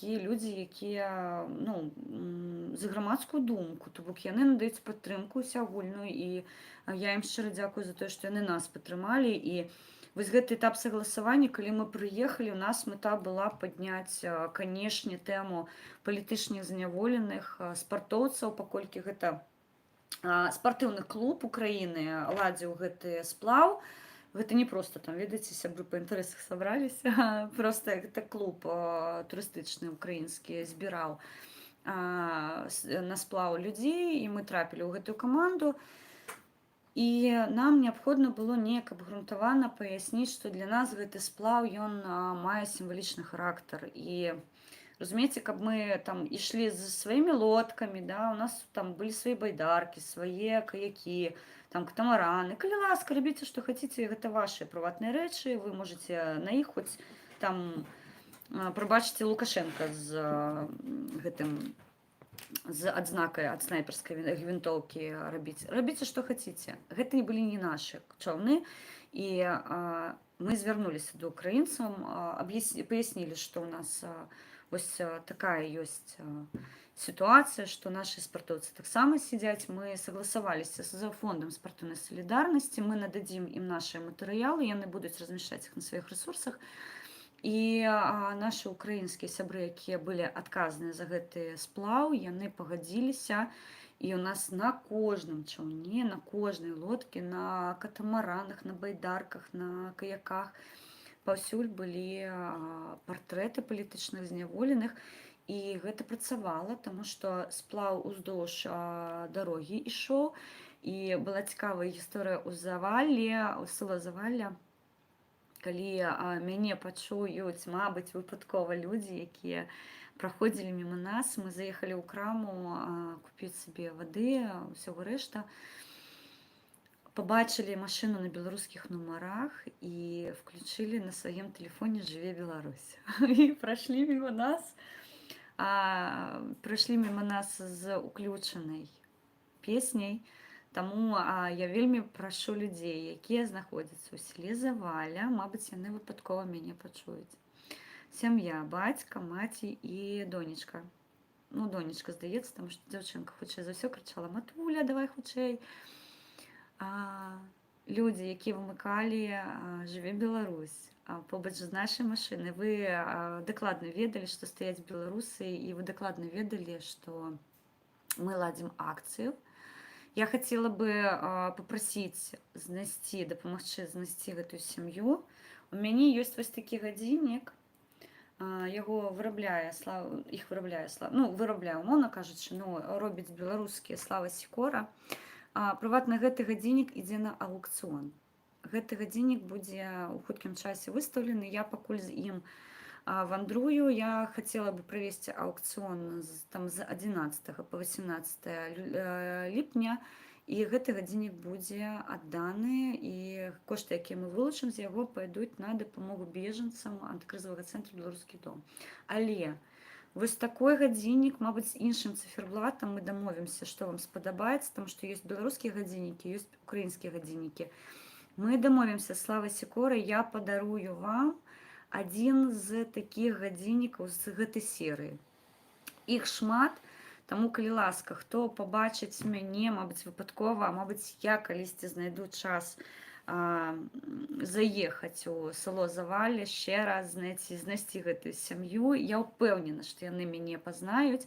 людзі, якія, ну, за грамадскую думку, то бок яны надаюць падтрымку ўсеагульную, і я ім шчыра дзякую за тое, што яны нас падтрымалі. І вось гэты этап согласавання, калі мы прыехалі, у нас мэта была падняць, канешне, тэму палітычных зняволеных спартоўцаў, паколькі гэта спартыўны клуб Украіны ладзіў гэты сплаў. Гэта не проста там, ведаеце, сябры па інтарэсах сабраліся, проста гэта клуб турыстычны украінскі збіраў на сплаў людзей, і мы трапілі ў гэтую каманду. І нам неабходна было неяк абгрунтавана паясніць, што для нас гэты сплаў, ён мае сімвалічны характар. І разумееце, каб мы там ішлі з сваімі лодкамі, да, у нас там былі свае байдаркі, свае каякі, там катамараны. Калі ласка, рабіце, што хаціце, гэта вашыя прыватныя рэчы, вы можаце на іх хоць там прабачыце Лукашенка з гэтым, з адзнакай ад снайперскай гвинтоўкі рабіць. Рабіце, што хаціце. Гэта не былі не нашы чаўны. І мы звярнуліся да украінцаў, паяснілі, што ў нас вось такая ёсць сітуацыя, што нашы спартоўцы таксама сядзяць. Мы согласаваліся з фондам спартыўнай салідарнасці, мы нададзім ім нашыя матэрыялы, яны будуць размяшчаць іх на сваіх рэсурсах. І нашы украінскія сябры, якія былі адказныя за гэты сплаў, яны пагадзіліся. І у нас на кожным чаўне, на кожнай лодкі, на катамаранах, на байдарках, на каяках паўсюль былі партрэты палітычных зняволеных. І гэта працавала, таму што сплаў уздоўж дарогі ішоў. І была цікавая гісторыя ў Заваллі, у села Завалля, калі мяне пачуюць, мабыць, выпадкова людзі, якія праходзілі міма нас. Мы заехалі ў краму купіць сабе вады, усяго рэшта. Пабачылі машыну на беларускіх нумарах і включылі на сваім тэлефоне «Жыве Беларусь». І прайшлі міма нас. Прыйшлі міма нас з уключанай песняй. Таму я вельмі прашу людзей, якія знаходзяцца ў селе Завалля, мабыць, яны выпадкова мяне пачуюць. Сям'я, бацька, маці і донечка. Ну, донечка, здаецца, таму што дзяўчынка хутчэй за ўсё крычала: «Матуля, давай хутчэй». Людзі, якія вымыкалі «Жыве Беларусь» побач з нашай машынай, вы дакладна ведалі, што стаяць беларусы, і вы дакладна ведалі, што мы ладзім акцыю. Я хацела бы папрасіць дапамагчы знайсці гэтую сям'ю. У мяне ёсць вось такі гадзіннік, яго вырабляе, умоўна кажучы, робіць беларускія Слава Сікора. Прыватна гэты гадзіннік ідзе на аукцыён. Гэты гадзіннік будзе ў хуткім часе выстаўлены. Я пакуль з ім вандрую. Я хацела бы правесці аукцыён з 11 па 18 ліпня. І гэты гадзіннік будзе адданы, і кошты, якія мы вылучым з яго, пайдуць на дапамогу бежанцам антыкрызавага цэнтру «Беларускі дом». Але вось такой гадзіннік, мабыць, з іншым цыферблатам мы дамовімся, што вам спадабаецца, таму што ёсць беларускія гадзіннікі, ёсць украінскія гадзіннікі. Мы дамовімся з Славай Сікорай, я падарую вам адзін з такіх гадзіннікаў з гэтай серыі. Іх шмат, таму, калі ласка, хто пабачыць мяне, мабыць, выпадкова, а мабыць, я калісьці знайду час заехаць у село Завалля, ще раз знайсці гэтую сям'ю. Я ўпэўнена, што яны мяне пазнаюць.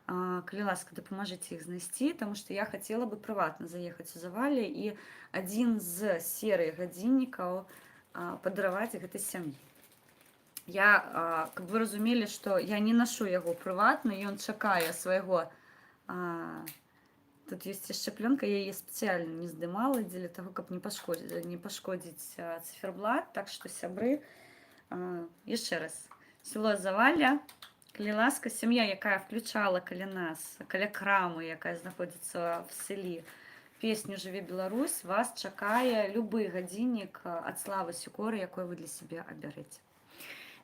Калі ласка, дапамажыце іх знайсці, таму што я хацела бы прыватна заехаць у Завалля і адзін з серыі гадзіннікаў падараваць гэтай сям'і. Я, каб вы разумелі, што я не нашу яго прыватна, ён чакае свайго. Тут ёсць яшчэ плёнка, я яе спецыяльна не здымала дзеля таго, каб не пашкодзіць цыферблат. Так што, сябры, яшчэ раз, село Завалля, калі ласка, сям'я, якая включала каля нас, каля крамы, якая знаходзіцца в селі, песню «Жыве Беларусь», вас чакае любы гадзіннік ад Славы Сікоры, якой вы для сябе абярэце.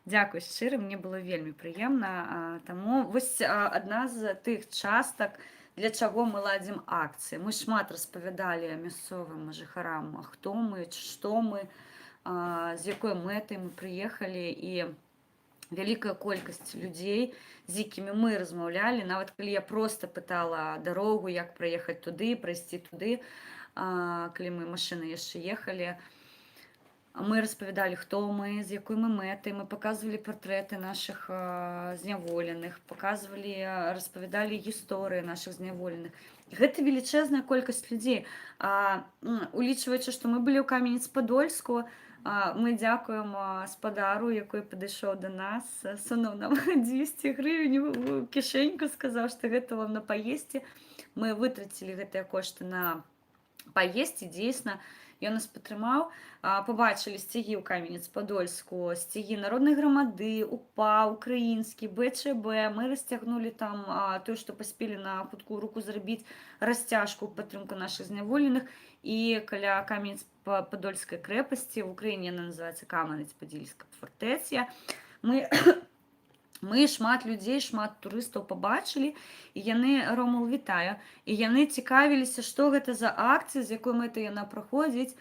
Дзякуй шчыра, мне было вельмі прыемна. Таму вось адна з тых частак, для чаго мы ладзім акцыі. Мы шмат распавядалі мясцовым жыхарам, хто мы, што мы, з якой мэтай мы прыехалі, і вялікая колькасць людзей, з якімі мы размаўлялі, нават калі я проста пытала дарогу, як праехаць туды, прайсці туды, калі мы машыны яшчэ ехалі, мы распавядалі, хто мы, з якой мы мэтай, мы паказвалі партрэты нашых зняволеных, распавядалі гісторыі нашых зняволеных. Гэта велічэзная колькасць людзей. Улічваючы, што мы былі ў Каменец-Падольску, мы дзякуем спадару, якой падышоў да нас, сунуў нам 200 гривень у кішэньку, сказаў, што гэта вам на паесці. Мы вытрацілі гэтыя кошты на паесці, дзейсна. Ён нас падтрымаў, пабачылі сцягі ў Каменец-Падольску, сцягі народнай грамады, УПА, украінскі, БЧБ. Мы расцягнулі там тое, што паспелі на хуткую руку зрабіць расцяжку ў падтрымку нашых зняволеных. І каля Каменец-Падольскай крэпасці, в Украіне яна называецца Каменец-Падільская фартэція, мы шмат людзей, шмат турыстаў пабачылі, і яны, Ромул, вітаю, і яны цікавіліся, што гэта за акцыя, з якой мэтай яна праходзіць.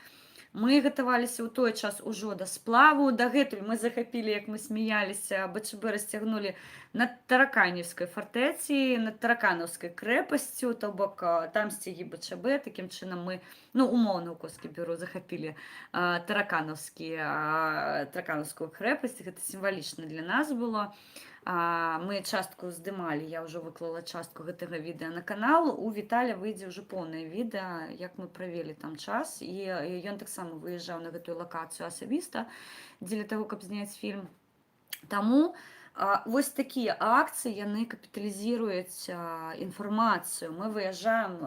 Мы гатаваліся ў той час ужо да сплаву, дагэтуль мы захапілі, як мы смяяліся, БЧБ расцягнулі над Тараканаўскай фартэцыяй, над Тараканаўскай крэпасцю, то бок там сцягі БЧБ, такім чынам мы, умоўна ў Коскі бюро захапілі Тараканаўскую крэпасць, гэта сімвалічна для нас было. Мы частку здымалі, я ўжо выклала частку гэтага відэа на канал. У Віталя выйдзе ўжо поўнае відэа, як мы правялі там час, і ён таксама выязджаў на гэтую лакацыю асабіста дзеля таго, каб зняць фільм. Таму вось такія акцыі, яны капіталізіруюць інфармацыю. Мы выязджаем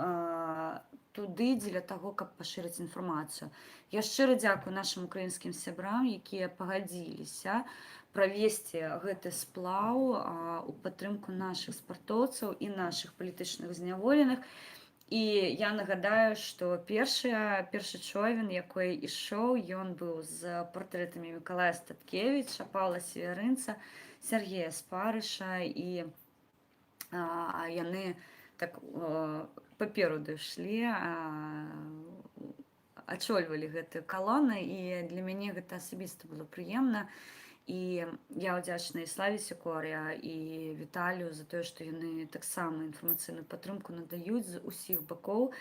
туды дзеля таго, каб пашырыць інфармацыю. Я шчыра дзякую нашым украінскім сябрам, якія пагадзіліся правесці гэты сплаў у падтрымку нашых спартоўцаў і нашых палітычных зняволеных. І я нагадаю, што першы човен, якой ішоў, ён быў з партрэтамі Мікалая Статкевіча, Паўла Северынца, Сергея Спарыша, і яны так папераду ішлі, ачольвалі гэтую калону, і для мяне гэта асабіста было прыемна. І я ўдзячна і Славе Сікоры, і Віталію за тое, што яны таксама інфармацыйную падтрымку надаюць з усіх бакоў.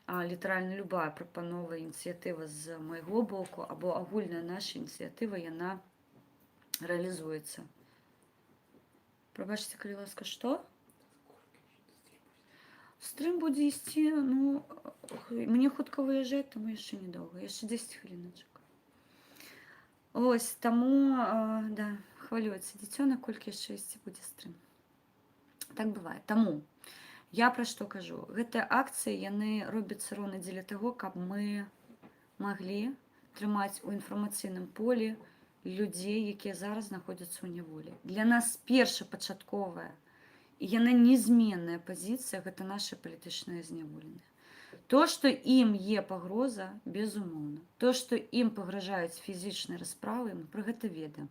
Літаральна любая прапанова, ініцыятыва з майго боку або агульная наша ініцыятыва, яна рэалізуецца. Прабачце, калі ласка, што? Стрым будзе ісці, мне хутка выязджаць, таму яшчэ недоўга, яшчэ 10 хвіліначак. Ось, таму, хвалюецца дзіцё, наколькі яшчэ ісці будзе стрым. Так бывае. Таму я пра што кажу. Гэтыя акцыі, яны робяцца роўна дзеля таго, каб мы маглі трымаць у інфармацыйным полі людзей, якія зараз знаходзяцца ў няволі. Для нас першапачатковая і яна незменная пазіцыя — гэта нашы палітычныя зняволеныя. То, што ім є пагроза, безумоўна. То, што ім пагражаюць фізічнай расправай, мы пра гэта ведаем.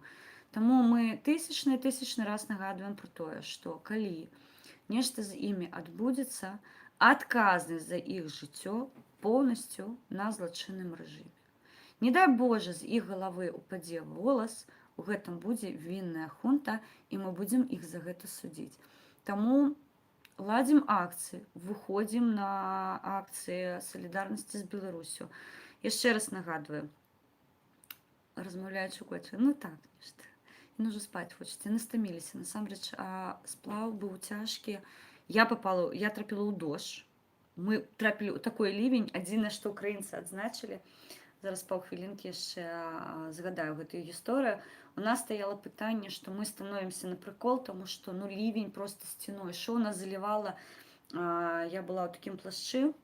Таму мы тысячны раз нагадваем пра тое, што калі нешта з імі адбудзецца, адказнасць за іх жыццё поўнасцю на злачынным рэжыме. Не дай Божа, з іх галавы ўпадзе волас, у гэтым будзе вінная хунта, і мы будзем іх за гэта судзіць. Таму ладзім акцыі, выходзім на акцыі салідарнасці з Беларусю. Яшчэ раз нагадваю, размаўляючы гочы, ну так, нешта. Ну, ўжо спаць хочаце, не стаміліся. Насамрэч, сплаў быў цяжкі. Я трапіла ў дождж. Мы трапілі ў такой лівень. Адзінае, што ўкраінцы адзначылі. Зараз паўхвілінкі яшчэ згадаю гэтую гісторыю. У нас стаяла пытанне, што мы становімся на прыкол, таму што ну, лівень проста сцяной. Шо нас залівала, я была ў такім плашчы,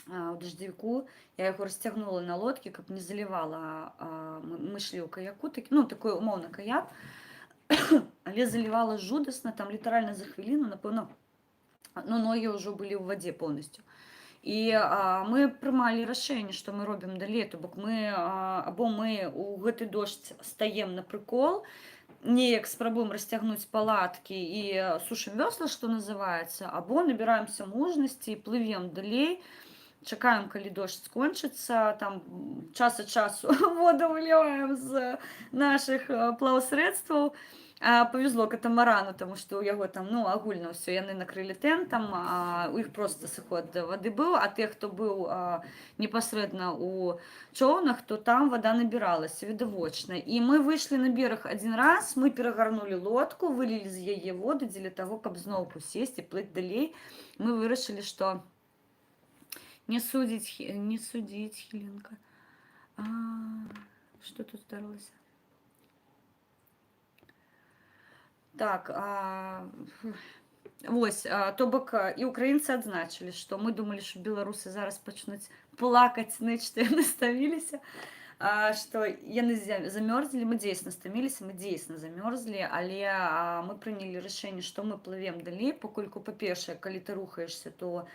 у дождевіку, я яго расцягнула на лодкі, каб не залівала, мы шлі ў каяку, ну, такой умоўна каяк, але залівала жудасна, там літаральна за хвіліну, напэўна, ну, ногі ўжо былі ў вадзе поўнасцю. І мы прымалі рашэнне, што мы робім далей, то бок мы, або мы ў гэты дождь стаем на прыкол, неяк спрабуем расцягнуць палаткі і сушым вёсла, што называецца, або набіраемся мужнасці і плывем далей, чакаем, калі дождь скончыцца, там час ад часу воду выліваем з нашых плаўсрэдстваў. Павезло катамарану, таму што ў яго там, ну, агульна ўсё, яны накрылі тэнтам, у іх проста сыход вады быў, а тых, хто быў непасрэдна ў чоўнах, то там вада набіралася, відавочна. І мы выйшлі на бераг адзін раз, мы перагарнулі лодку, вылілі з яе воды дзеля таго, каб зноўку сесці, плыць далей. Мы вырашылі, што не судзіць, Хіленка. Што тут здарылася? Так, вось, то бок і ўкраінцы адзначылі, што мы думалі, што беларусы зараз пачнуць плакаць, ныць, што яны стаміліся, што яны замёрзлі, мы дзейсна стаміліся, мы дзейсна замёрзлі, але мы прынялі рашэнне, што мы плывем далей, пакольку, па-першае, калі ты рухаешся, то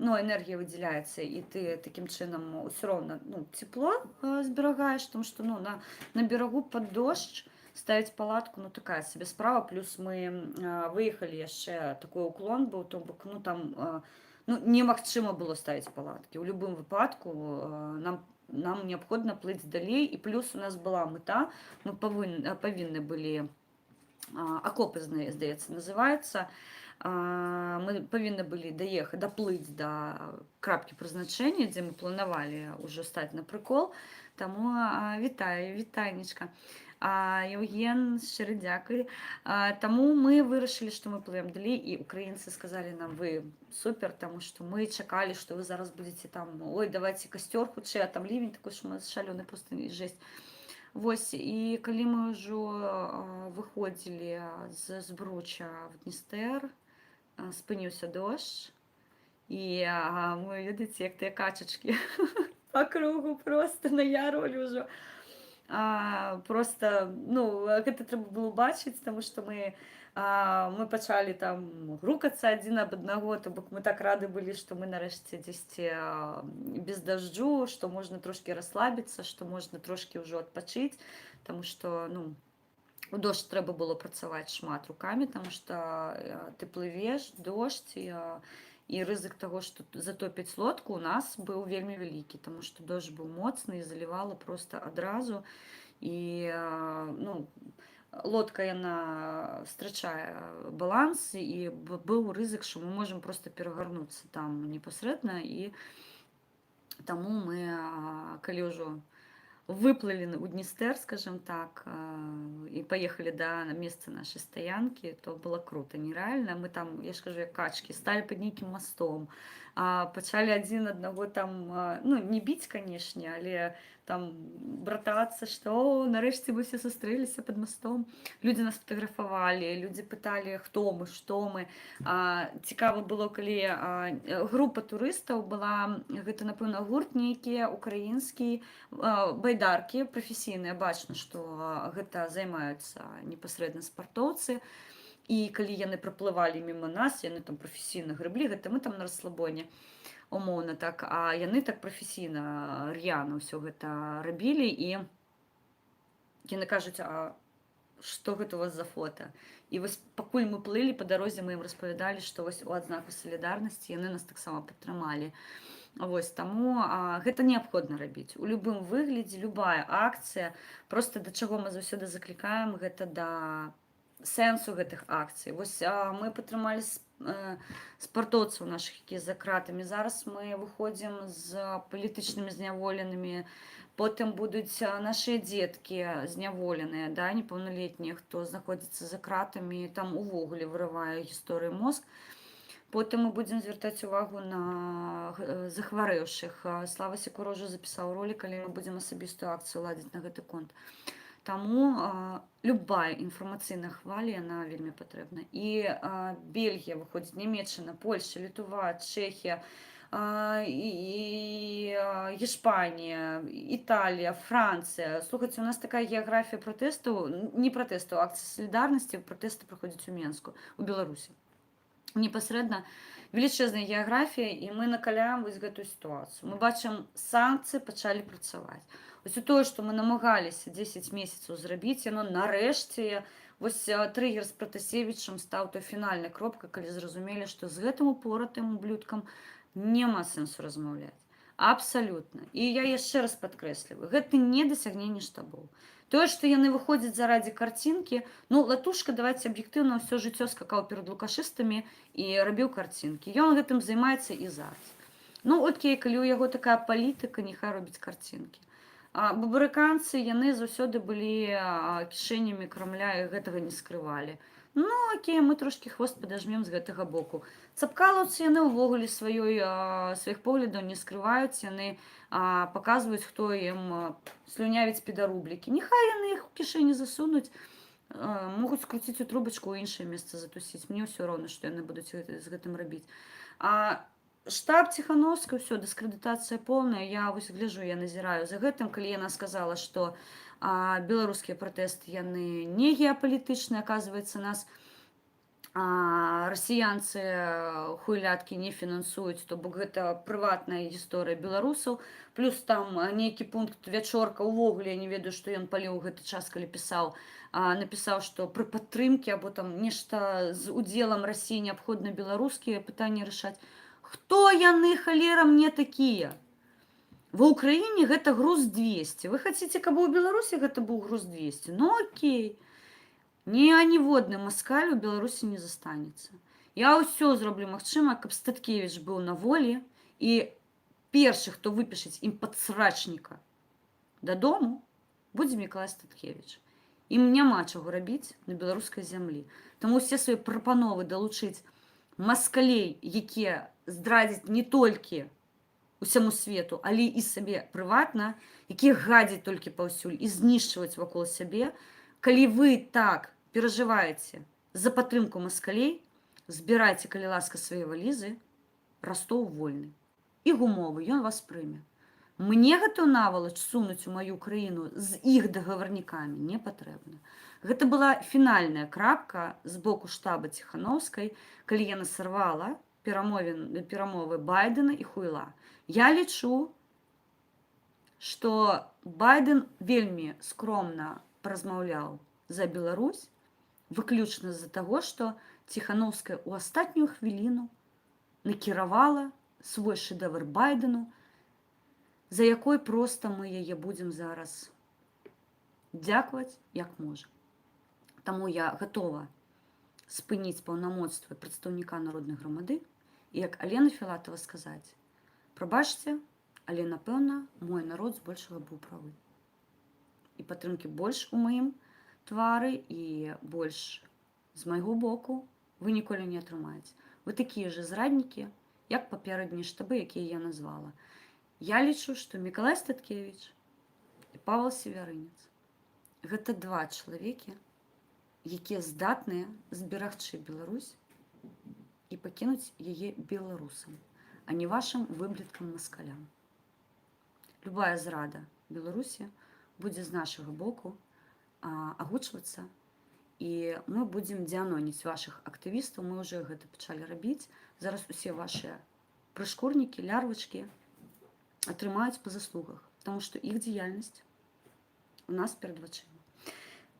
ну, энергія выдзяляецца, і ты такім чынам ўсё роўна, ну, цепло зберагаеш, тому што ну, на берагу пад дождж ставіць палатку, ну, такая сабе справа, плюс мы выехалі яшчэ, такой уклон быў, то бок, ну, там, ну, немагчыма было ставіць палаткі. У любым выпадку нам неабходна плыць далей, і плюс у нас была мэта, мы павінны былі, акопы, здаецца, называецца, мы павінны былі даплыць да крапкі прызначэння, дзе мы планавалі ўжо стаць на прыкол. Таму вітаю, вітанечка. Еўген, шчыры дзякуй. Таму мы вырашылі, што мы плывем далей, і украінцы сказалі нам, вы супер, таму што мы чакалі, што вы зараз будзеце там, ой, давайце касцёр хутчэй, а там лівень такой, што мы шалёны, проста жэсць. Вось, і калі мы ўжо выходзілі з Збруча в Дністэр, спыніўся дождж, і мы, ведаеце, як тыя качачкі па кругу проста наярвалі ўжо. Просто, ну, гэта трэба было бачыць, таму што мы пачалі там грукацца адзін аб аднаго, то бок мы так рады былі, што мы нарэшце дзесьці без дажджу, што можна трошкі расслабіцца, што можна трошкі ўжо адпачыць, таму што, ну, у дождж трэба было працаваць шмат рукамі, таму што ты плывеш, дождь, і рызык таго, што затопіць лодку, у нас быў вельмі вялікі, таму што дождж быў моцны і залівала проста адразу. І, ну, лодка, яна страчае баланс, і быў рызык, што мы можам проста перагарнуцца там непасрэдна, і таму мы, калі ўжо выплылі ў Дністэр, скажем так, і паехалі да месца нашай стаянкі, то было круто, нереальна. Мы там, я ж кажу, як качкі, сталі пад нейкім мастом, пачалі адзін аднаго там, ну, не біць, канешне, але там братацца, што нарэшце мы все сустрэліся пад мастом. Людзі нас фатаграфавалі, людзі пыталі, хто мы, што мы. Цікава было, калі група турыстаў была, гэта, напэўна, гурт нейкі украінскі, байдаркі прафесійныя, бачна, што гэта займаюцца непасрэдна спартоўцы. І калі яны праплывалі міма нас, яны там прафесійна грэблі, гэта мы там на расслабоне, умоўна так, а яны так прафесійна, р'яна ўсё гэта рабілі, і яны кажуць, а што гэта у вас за фота? І вось пакуль мы плылі па дарозе, мы ім распавядалі, што вось у адзнаку салідарнасці яны нас таксама падтрымалі. Вось таму гэта неабходна рабіць у любым выглядзе, любая акцыя. Просто да чаго мы заўсёды заклікаем, гэта да сэнсу гэтых акцый. Вось мы падтрымалі спартоўцаў нашых, якія за кратамі. Зараз мы выходзім з палітычнымі зняволенымі. Потым будуць нашыя дзеткі зняволеныя, да, непаўналетнія, хто знаходзіцца за кратамі, там увогуле вырывае гісторыю мозг. Потым мы будзем звяртаць увагу на захварэўшых. Слава Сікура ўжо запісаў ролік, але мы будзем асабістую акцыю ладзіць на гэты конт. Таму любая інфармацыйная хваля, яна вельмі патрэбна. І Бельгія выходзіць, Нямецчына, Польша, Літва, Чэхія, і Іспанія, Італія, Францыя. Слухайце, у нас такая геаграфія пратэстаў, не пратэстаў, акцый салідарнасці, пратэсты праходзяць у Менску, у Беларусі. Непасрэдна велічэзная геаграфія, і мы накаляем вось гэтую сітуацыю. Мы бачым, санкцыі пачалі працаваць. Вось тое, што мы намагаліся 10 месяцаў зрабіць, яно нарэшце, вось трыгер з Пратасевічам стаў той фінальнай кропкай, калі зразумелі, што з гэтым упоратым ублюдкам няма сэнсу размаўляць. Абсалютна. І я яшчэ раз падкрэсліваю, гэта не дасягненне штабоў. Тое, што яны выходзяць заради карцінкі, ну, Латушка, давайте аб'ектыўна, ўсё жыццё скакаў перад лукашыстамі і рабіў карцінкі. Ён гэтым займаецца і зараз. Ну, окей, калі ў яго такая палітыка, няхай робіць карцінкі. Бабарыканцы, яны заўсёды былі кішэнямі Крамля і гэтага не скрывалі. Ну, окей, мы трошкі хвост падажмем з гэтага боку. Цапкалаўцы, яны ўвогуле сваіх поглядаў не скрываюць, яны паказваюць, хто ім слюнявіць підарублікі. Няхай яны іх у кішэні засунуць, могуць скруціць у трубачку ў іншае месца затусіць. Мне ўсё роўна, што яны будуць з гэтым рабіць. Штаб Ціхановскай, ўсё, дыскрэдытацыя поўная. Я вось гляжу, я назіраю за гэтым, калі яна сказала, што беларускія пратэсты, яны не геапалітычныя, аказваецца, нас расіянцы хуйляткі не фінансуюць, то бок гэта прыватная гісторыя беларусаў, плюс там нейкі пункт Вячорка, увогуле, я не ведаю, што ён паліў гэты час, калі напісаў, што пры падтрымке або там нешта з удзелам Расіі неабходна беларускія пытанні рашаць. Хто яны, халера мне такія? Ва ўкраіне гэта груз 200. Вы хацеце, каб у Беларусі гэта быў груз 200? Ну окей. Ні аніводны маскаль у Беларусі не застанецца. Я ўсё зроблю магчыма, каб Статкевіч быў на волі, і першы, хто выпішыць ім падсрачніка дадому, будзе Мікалай Статкевіч. Ім няма чаго рабіць на беларускай зямлі. Таму ўсе свае прапановы далучыць маскалей, якія здрадзяць не толькі усяму свету, але і сабе прыватна, якія гадзяць толькі паўсюль і знішчваць вакол сябе. Калі вы так перажываеце за падтрымку маскалей, збірайце, калі ласка, свае валізы, Ростов вольны. І гумовы, ён вас прыме. Мне гэтую навалач сунуць у маю краіну з іх дагаварнікамі не патрэбна. Гэта была фінальная крапка з боку штаба Ціхановскай, калі яна сарвала перамовы Байдена і Хуйла. Я лічу, што Байден вельмі скромна размаўляў за Беларусь, выключна з-за таго, што Ціхановская ў астатнюю хвіліну накіравала свой шэдэвр Байдену, за якой проста мы яе будзем зараз дзякаваць як можа. Таму я гатова спыніць паўнамоцтвы прадстаўніка народнай грамады і, як Алена Філатава, сказаць: прабачце, але, напэўна, мой народ збольшага быў правы. І падтрымкі больш у маім твары і больш з майго боку вы ніколі не атрымаеце. Вы такія ж зраднікі, як папярэднія штабы, якія я назвала. Я лічу, што Мікалай Статкевіч і Павел Севярынец – гэта два чалавекі, якія здатныя зберагчы Беларусь і пакінуць яе беларусам, а не вашым выбліткам маскалям. Любая зрада Беларусі будзе з нашага боку агучвацца, і мы будзем дзяноніць вашых актывістаў, мы ўжо гэта пачалі рабіць. Зараз усе вашыя прышкурнікі, лярвачкі атрымаюць па заслугах, таму што іх дзеяльнасць у нас перад вачыма.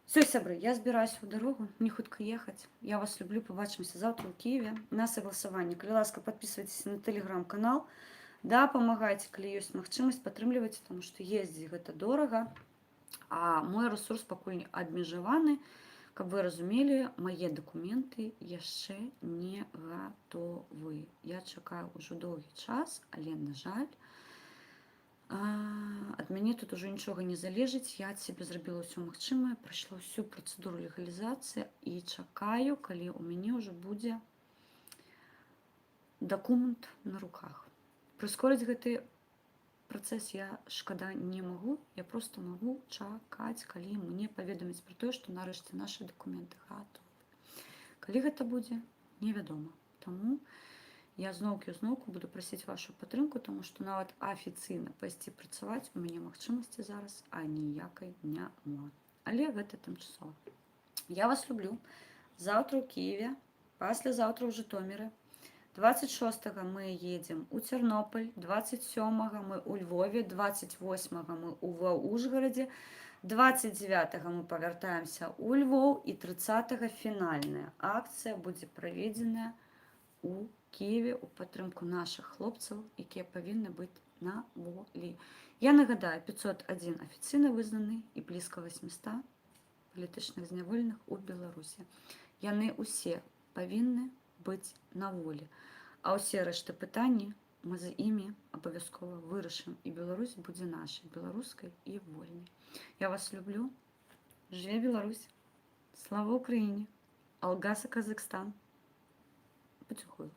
Все, сябры, я збіраюся ў дарогу, мне хутка ехаць. Я вас люблю, побачимся завтра ў Киеве на согласаванні. Калі ласка, подписывайтесь на телеграм-канал. Дапамагайце, калі ёсць магчымасць, падтрымлівайце, таму што ездзіць гэта дорага, а мой рэсурс пакуль не абмежаваны. Каб вы разумелі, мае дакументы яшчэ не гатовы. Я чакаю ўжо доўгі час, але, на жаль, ад мяне тут ужо нічога не залежыць. Я ад сябе зрабіла ўсё магчымае, прайшла ўсю працэдуру легалізацыі і чакаю, калі ў мяне ўжо будзе дакумент на руках. Прыскорыць гэты працэс я, шкада, не магу. Я проста магу чакаць, калі мне паведамяць пра тое, што нарэшце нашы дакументы гатовы. Калі гэта будзе, невядома. Таму я зноўку буду прасіць вашу падтрымку, таму што нават афіцыйна пайсці працаваць у мяне магчымасці зараз аніякай няма. Але гэта тымчасова. Я вас люблю. Заўтра ў Кіеве, паслязаўтра ў Жытоміры. 26-го мы едем у Тернополь, 27-го мы у Львове, 28-го мы у Ужгороде, 29-го мы повертаемся у Львов и 30-го финальная акция будет проведена у Киеве у падтрымку наших хлопцаў, якія павінны быць на волі. Я нагадаю, 501 афіцыйна вызнаны і блізка 800 палітычных зняволеных у Беларусі. Яны усе павінны быць на волі. А ўсе рэшты пытанні мы за імі абавязкова вырашым. І Беларусь будзе нашай, беларускай і вольнай. Я вас люблю. Жыве Беларусь. Слава Украіне. Алгаса Казахстан. Пацюхую.